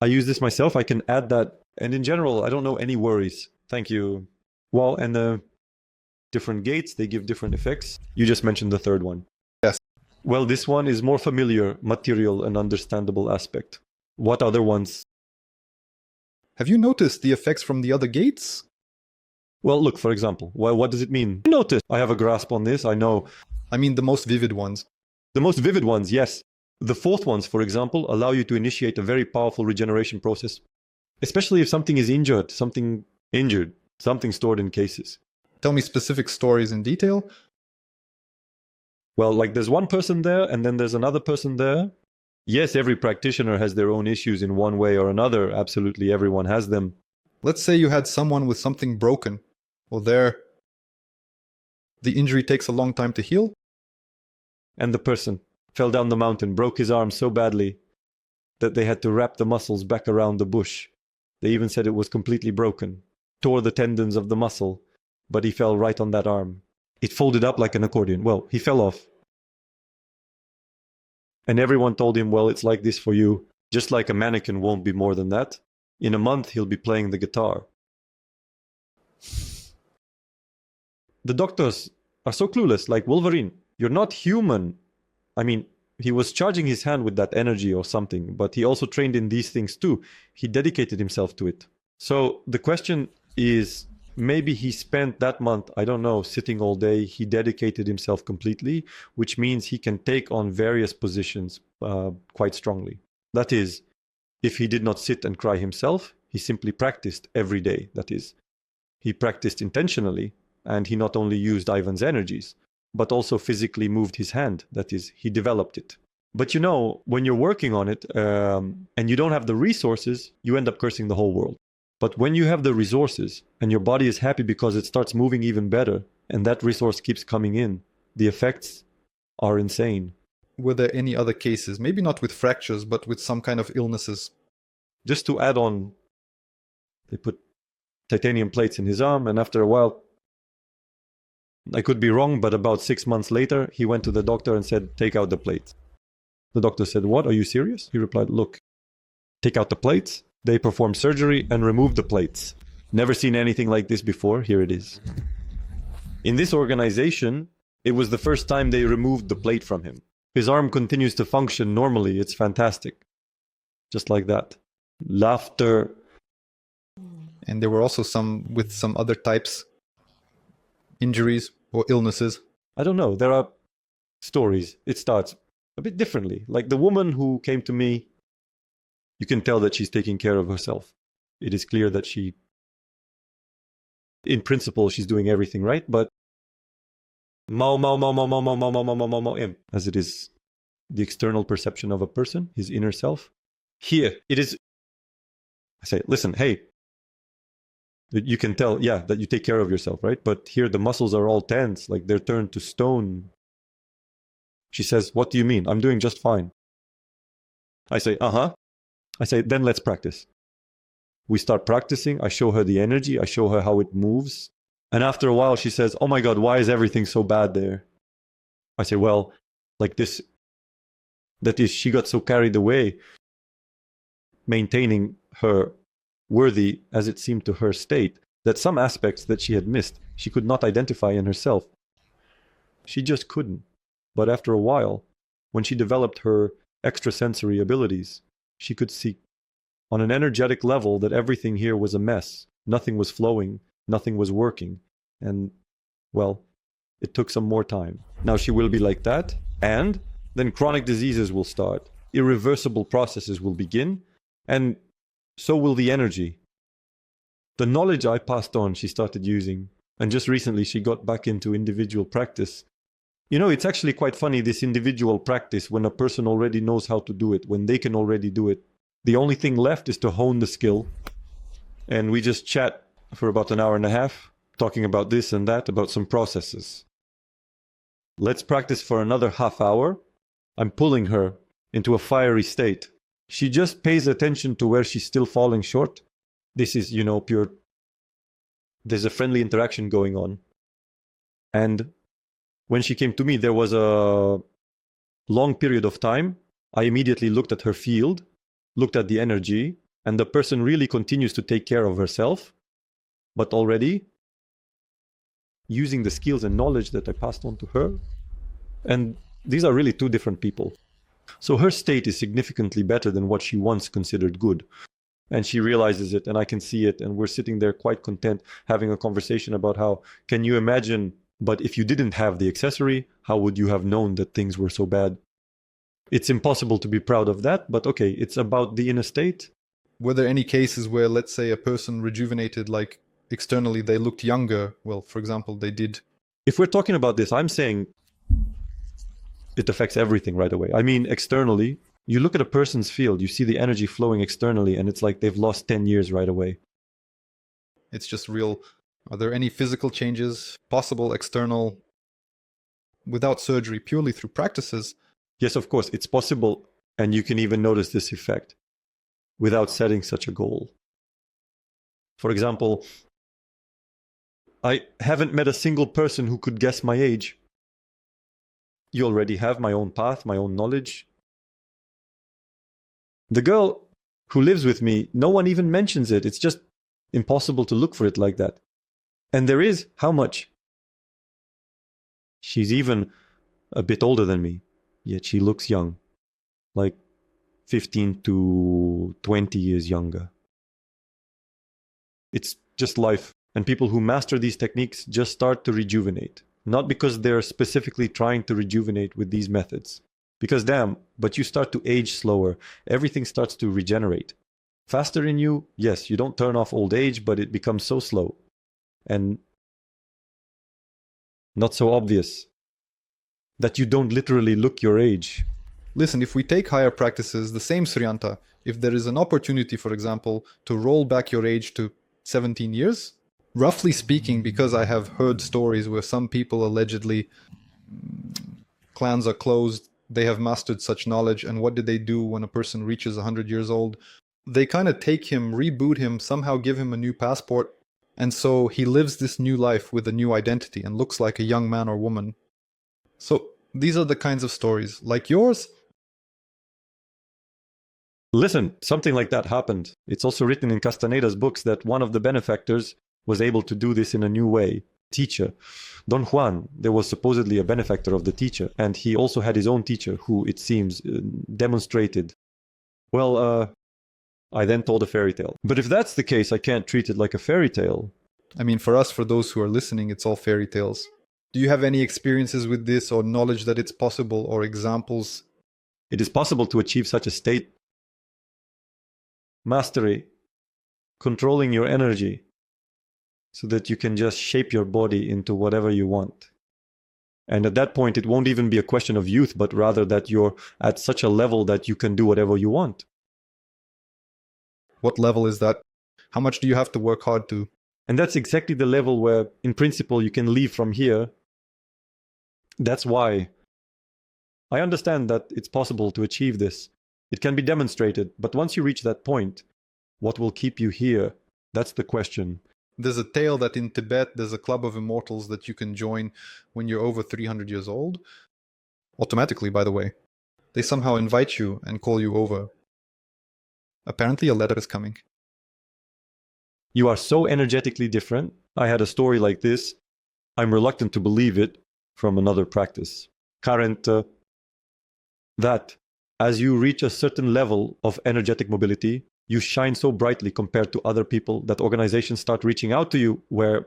I use this myself. I can add that. And in general, I don't know any worries. Thank you. Well, and the different gates, they give different effects. You just mentioned the third one. Yes. Well, this one is more familiar, material, and understandable aspect. What other ones? Have you noticed the effects from the other gates? Well, look, for example, what does it mean? Notice. I have a grasp on this. I know. I mean the most vivid ones. The most vivid ones, yes. The fourth ones, for example, allow you to initiate a very powerful regeneration process, especially if something is injured, something stored in cases. Tell me specific stories in detail. Well, like there's one person there and then there's another person there. Yes, every practitioner has their own issues in one way or another. Absolutely, everyone has them. Let's say you had someone with something broken. Well, the injury takes a long time to heal. And the person fell down the mountain, broke his arm so badly that they had to wrap the muscles back around the bush. They even said it was completely broken, tore the tendons of the muscle, but he fell right on that arm. It folded up like an accordion. Well, he fell off. And everyone told him, well, it's like this for you. Just like a mannequin won't be more than that. In a month, he'll be playing the guitar. The doctors are so clueless, like Wolverine. You're not human. I mean, he was charging his hand with that energy or something, but he also trained in these things too. He dedicated himself to it. So the question is, maybe he spent that month, I don't know, sitting all day. He dedicated himself completely, which means he can take on various positions quite strongly. That is, if he did not sit and cry himself, he simply practiced every day. That is, he practiced intentionally, and he not only used Ivan's energies, but also physically moved his hand. That is, he developed it. But you know, when you're working on it and you don't have the resources, you end up cursing the whole world. But when you have the resources and your body is happy because it starts moving even better, and that resource keeps coming in, the effects are insane. Were there any other cases? Maybe not with fractures, but with some kind of illnesses. Just to add on, they put titanium plates in his arm, and after a while, I could be wrong, but about 6 months later, he went to the doctor and said, take out the plates. The doctor said, what? Are you serious? He replied, look, take out the plates. They performed surgery and removed the plates. Never seen anything like this before. Here it is. In this organization, it was the first time they removed the plate from him. His arm continues to function normally. It's fantastic. Just like that. Laughter. And there were also some with some other types, injuries or illnesses. I don't know. There are stories. It starts a bit differently. Like the woman who came to me, you can tell that she's taking care of herself. It is clear that she, in principle, she's doing everything right, but as it is the external perception of a person, his inner self. Here, it is, I say, listen, hey, you can tell, yeah, that you take care of yourself, right? But here the muscles are all tense, like they're turned to stone. She says, what do you mean? I'm doing just fine. I say, uh-huh. I say, then let's practice. We start practicing. I show her the energy. I show her how it moves. And after a while, she says, oh my God, why is everything so bad there? I say, well, like this, that is, she got so carried away maintaining her worthy, as it seemed to her state, that some aspects that she had missed, she could not identify in herself. She just couldn't. But after a while, when she developed her extrasensory abilities, she could see on an energetic level that everything here was a mess. Nothing was flowing. Nothing was working. And, well, it took some more time. Now she will be like that. And then chronic diseases will start. Irreversible processes will begin. And so will the energy. The knowledge I passed on, she started using. And just recently, she got back into individual practice. You know, it's actually quite funny, this individual practice, when a person already knows how to do it, when they can already do it. The only thing left is to hone the skill And we just chat for about an hour and a half, talking about this and that, about some processes. Let's practice for another half hour. I'm pulling her into a fiery state. She just pays attention to where she's still falling short. This is, pure. There's a friendly interaction going on. And when she came to me, there was a long period of time. I immediately looked at her field, looked at the energy, and the person really continues to take care of herself, but already using the skills and knowledge that I passed on to her. And these are really two different people. So her state is significantly better than what she once considered good. And she realizes it, and I can see it, and we're sitting there quite content having a conversation about how, can you imagine, but if you didn't have the accessory, how would you have known that things were so bad? It's impossible to be proud of that, but okay, it's about the inner state. Were there any cases where, let's say, a person rejuvenated, like externally they looked younger? Well, for example, they did. If we're talking about this, I'm saying it affects everything right away. I mean, externally, you look at a person's field, you see the energy flowing externally, and it's like they've lost 10 years right away. It's just real. Are there any physical changes possible external without surgery, purely through practices? Yes, of course, it's possible, and you can even notice this effect without setting such a goal. For example, I haven't met a single person who could guess my age. You already have my own path, my own knowledge. The girl who lives with me, no one even mentions it. It's just impossible to look for it like that. And there is, how much? She's even a bit older than me, yet she looks young, like 15 to 20 years younger. It's just life. And people who master these techniques just start to rejuvenate. Not because they're specifically trying to rejuvenate with these methods. Because damn, but you start to age slower. Everything starts to regenerate. Faster in you, yes, you don't turn off old age, but it becomes so slow. And not so obvious. That you don't literally look your age. Listen, if we take higher practices, the same Suryanta, if there is an opportunity, for example, to roll back your age to 17 years, roughly speaking, because I have heard stories where some people allegedly, clans are closed, they have mastered such knowledge, and what do they do when a person reaches 100 years old? They kind of take him, reboot him, somehow give him a new passport, and so he lives this new life with a new identity and looks like a young man or woman. So these are the kinds of stories, like yours. Listen, something like that happened. It's also written in Castaneda's books that one of the benefactors was able to do this in a new way. Teacher. Don Juan, there was supposedly a benefactor of the teacher, and he also had his own teacher who, it seems, demonstrated. Well, I then told a fairy tale. But if that's the case, I can't treat it like a fairy tale. I mean, for us, for those who are listening, it's all fairy tales. Do you have any experiences with this or knowledge that it's possible or examples? It is possible to achieve such a state. Mastery. Controlling your energy. So that you can just shape your body into whatever you want. And at that point, it won't even be a question of youth, but rather that you're at such a level that you can do whatever you want. What level is that? How much do you have to work hard to? And that's exactly the level where, in principle, you can leave from here. That's why I understand that it's possible to achieve this. It can be demonstrated, but once you reach that point, what will keep you here? That's the question. There's a tale that in Tibet, there's a club of immortals that you can join when you're over 300 years old. Automatically, by the way. They somehow invite you and call you over. Apparently a letter is coming. You are so energetically different. I had a story like this. I'm reluctant to believe it from another practice. That as you reach a certain level of energetic mobility, you shine so brightly compared to other people that organizations start reaching out to you where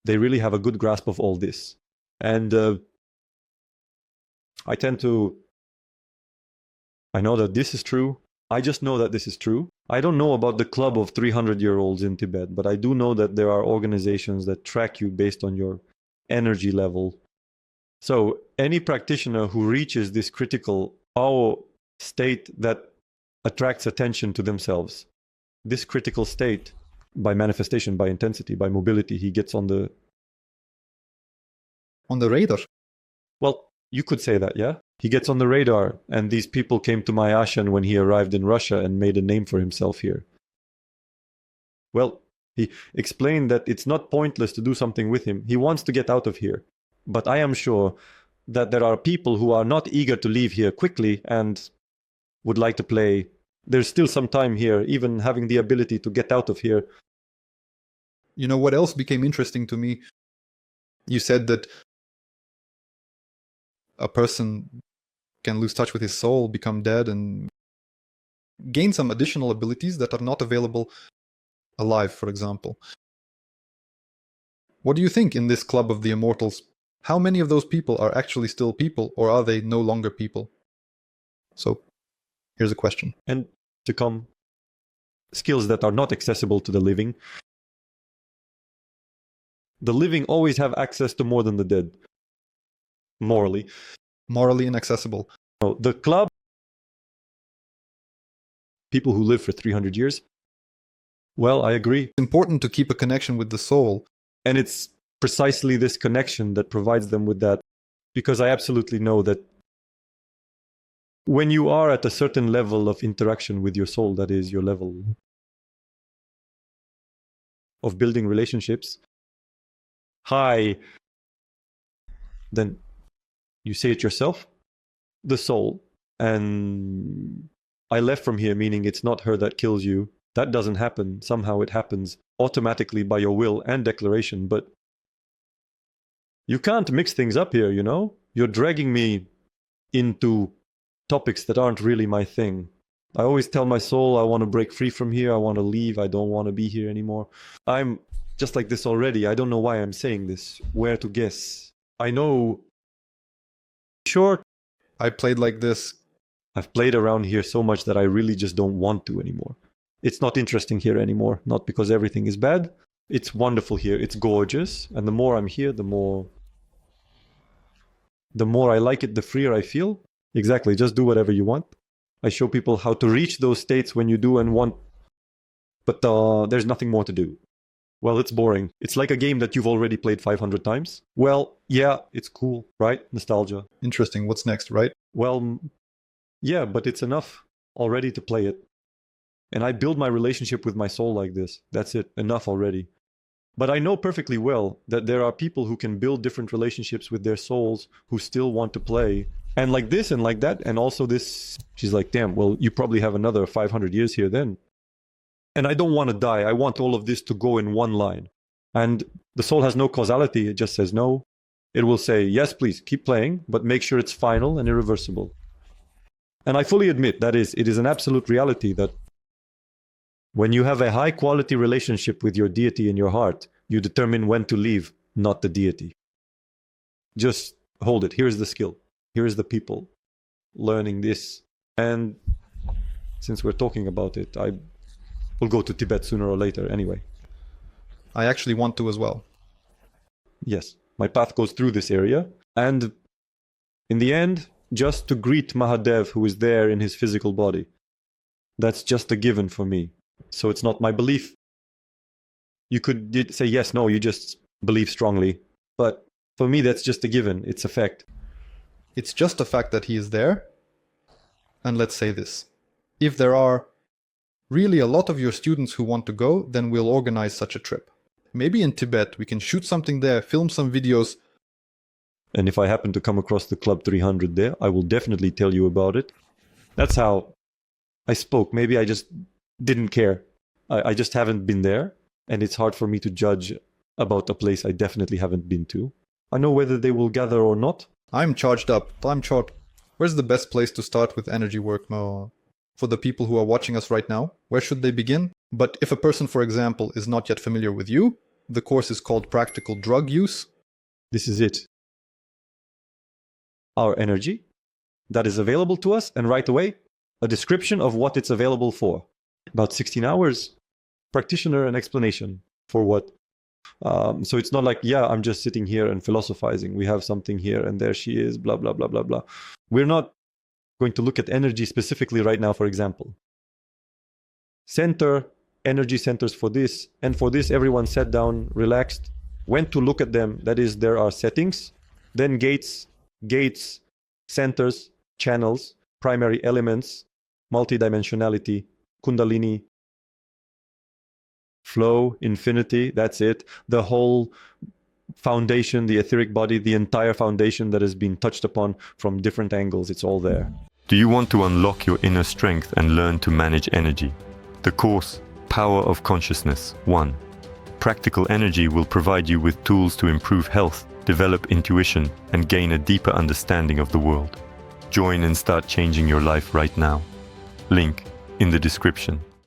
they really have a good grasp of all this. And I know that this is true. I just know that this is true. I don't know about the club of 300-year-olds in Tibet, but I do know that there are organizations that track you based on your energy level. So any practitioner who reaches this critical state that attracts attention to themselves, this critical state by manifestation, by intensity, by mobility. He gets on the radar. Well, you could say that, yeah? He gets on the radar, and these people came to my ashram when he arrived in Russia and made a name for himself here. Well, he explained that it's not pointless to do something with him. He wants to get out of here. But I am sure that there are people who are not eager to leave here quickly and would like to play. There's still some time here, even having the ability to get out of here. You know what else became interesting to me? You said that a person can lose touch with his soul, become dead, and gain some additional abilities that are not available alive, for example. What do you think in this club of the immortals? How many of those people are actually still people, or are they no longer people? So, here's a question. And to come, skills that are not accessible to the living. The living always have access to more than the dead. Morally. Morally inaccessible. No, the club, people who live for 300 years, well, I agree. It's important to keep a connection with the soul. And it's precisely this connection that provides them with that, because I absolutely know that when you are at a certain level of interaction with your soul, that is your level of building relationships, high, then you say it yourself, the soul, and I left from here, meaning it's not her that kills you. That doesn't happen. Somehow it happens automatically by your will and declaration, but you can't mix things up here, you know? You're dragging me into topics that aren't really my thing. I always tell my soul, I want to break free from here. I want to leave. I don't want to be here anymore. I'm just like this already. I don't know why I'm saying this. Where to guess? I know. Sure. I played like this. I've played around here so much that I really just don't want to anymore. It's not interesting here anymore. Not because everything is bad. It's wonderful here. It's gorgeous. And the more I'm here, the more I like it, the freer I feel. Exactly. Just do whatever you want. I show people how to reach those states when you do and want, but there's nothing more to do. Well, it's boring. It's like a game that you've already played 500 times. Well, yeah, it's cool, right? Nostalgia. Interesting. What's next, right? Well, yeah, but it's enough already to play it. And I build my relationship with my soul like this. That's it. Enough already. But I know perfectly well that there are people who can build different relationships with their souls who still want to play. And like this and like that. And also this. She's like, damn, well, you probably have another 500 years here then. And I don't want to die. I want all of this to go in one line. And the soul has no causality. It just says no. It will say, yes, please, keep playing, but make sure it's final and irreversible. And I fully admit that it is an absolute reality that when you have a high quality relationship with your deity in your heart, you determine when to leave, not the deity. Just hold it. Here's the skill. Here's the people learning this. And since we're talking about it, I will go to Tibet sooner or later anyway. I actually want to as well. Yes, my path goes through this area. And in the end, just to greet Mahadev, who is there in his physical body. That's just a given for me. So it's not my belief. You could say yes, no, you just believe strongly. But for me, that's just a given. It's a fact. It's just a fact that he is there. And let's say this. If there are really a lot of your students who want to go, then we'll organize such a trip. Maybe in Tibet, we can shoot something there, film some videos. And if I happen to come across the Club 300 there, I will definitely tell you about it. That's how I spoke. Maybe I just didn't care. I just haven't been there. And it's hard for me to judge about a place I definitely haven't been to. I know whether they will gather or not. I'm charged up. I'm charged. Where's the best place to start with energy work, Mo? For the people who are watching us right now, where should they begin? But if a person, for example, is not yet familiar with you, the course is called Practical Drug Use. This is it. Our energy that is available to us, and right away, a description of what it's available for. About 16 hours, practitioner and explanation for what. So it's not like, yeah, I'm just sitting here and philosophizing. We have something here and there she is, blah, blah, blah, blah, blah. We're not going to look at energy specifically right now, for example. Center energy centers for this. And for this, everyone sat down, relaxed, went to look at them. That is, there are settings, then gates, centers, channels, primary elements, multidimensionality, kundalini, flow, infinity, that's it. The whole foundation, the etheric body, the entire foundation that has been touched upon from different angles, it's all there. Do you want to unlock your inner strength and learn to manage energy? The course, Power of Consciousness 1. Practical energy will provide you with tools to improve health, develop intuition, and gain a deeper understanding of the world. Join and start changing your life right now. Link in the description.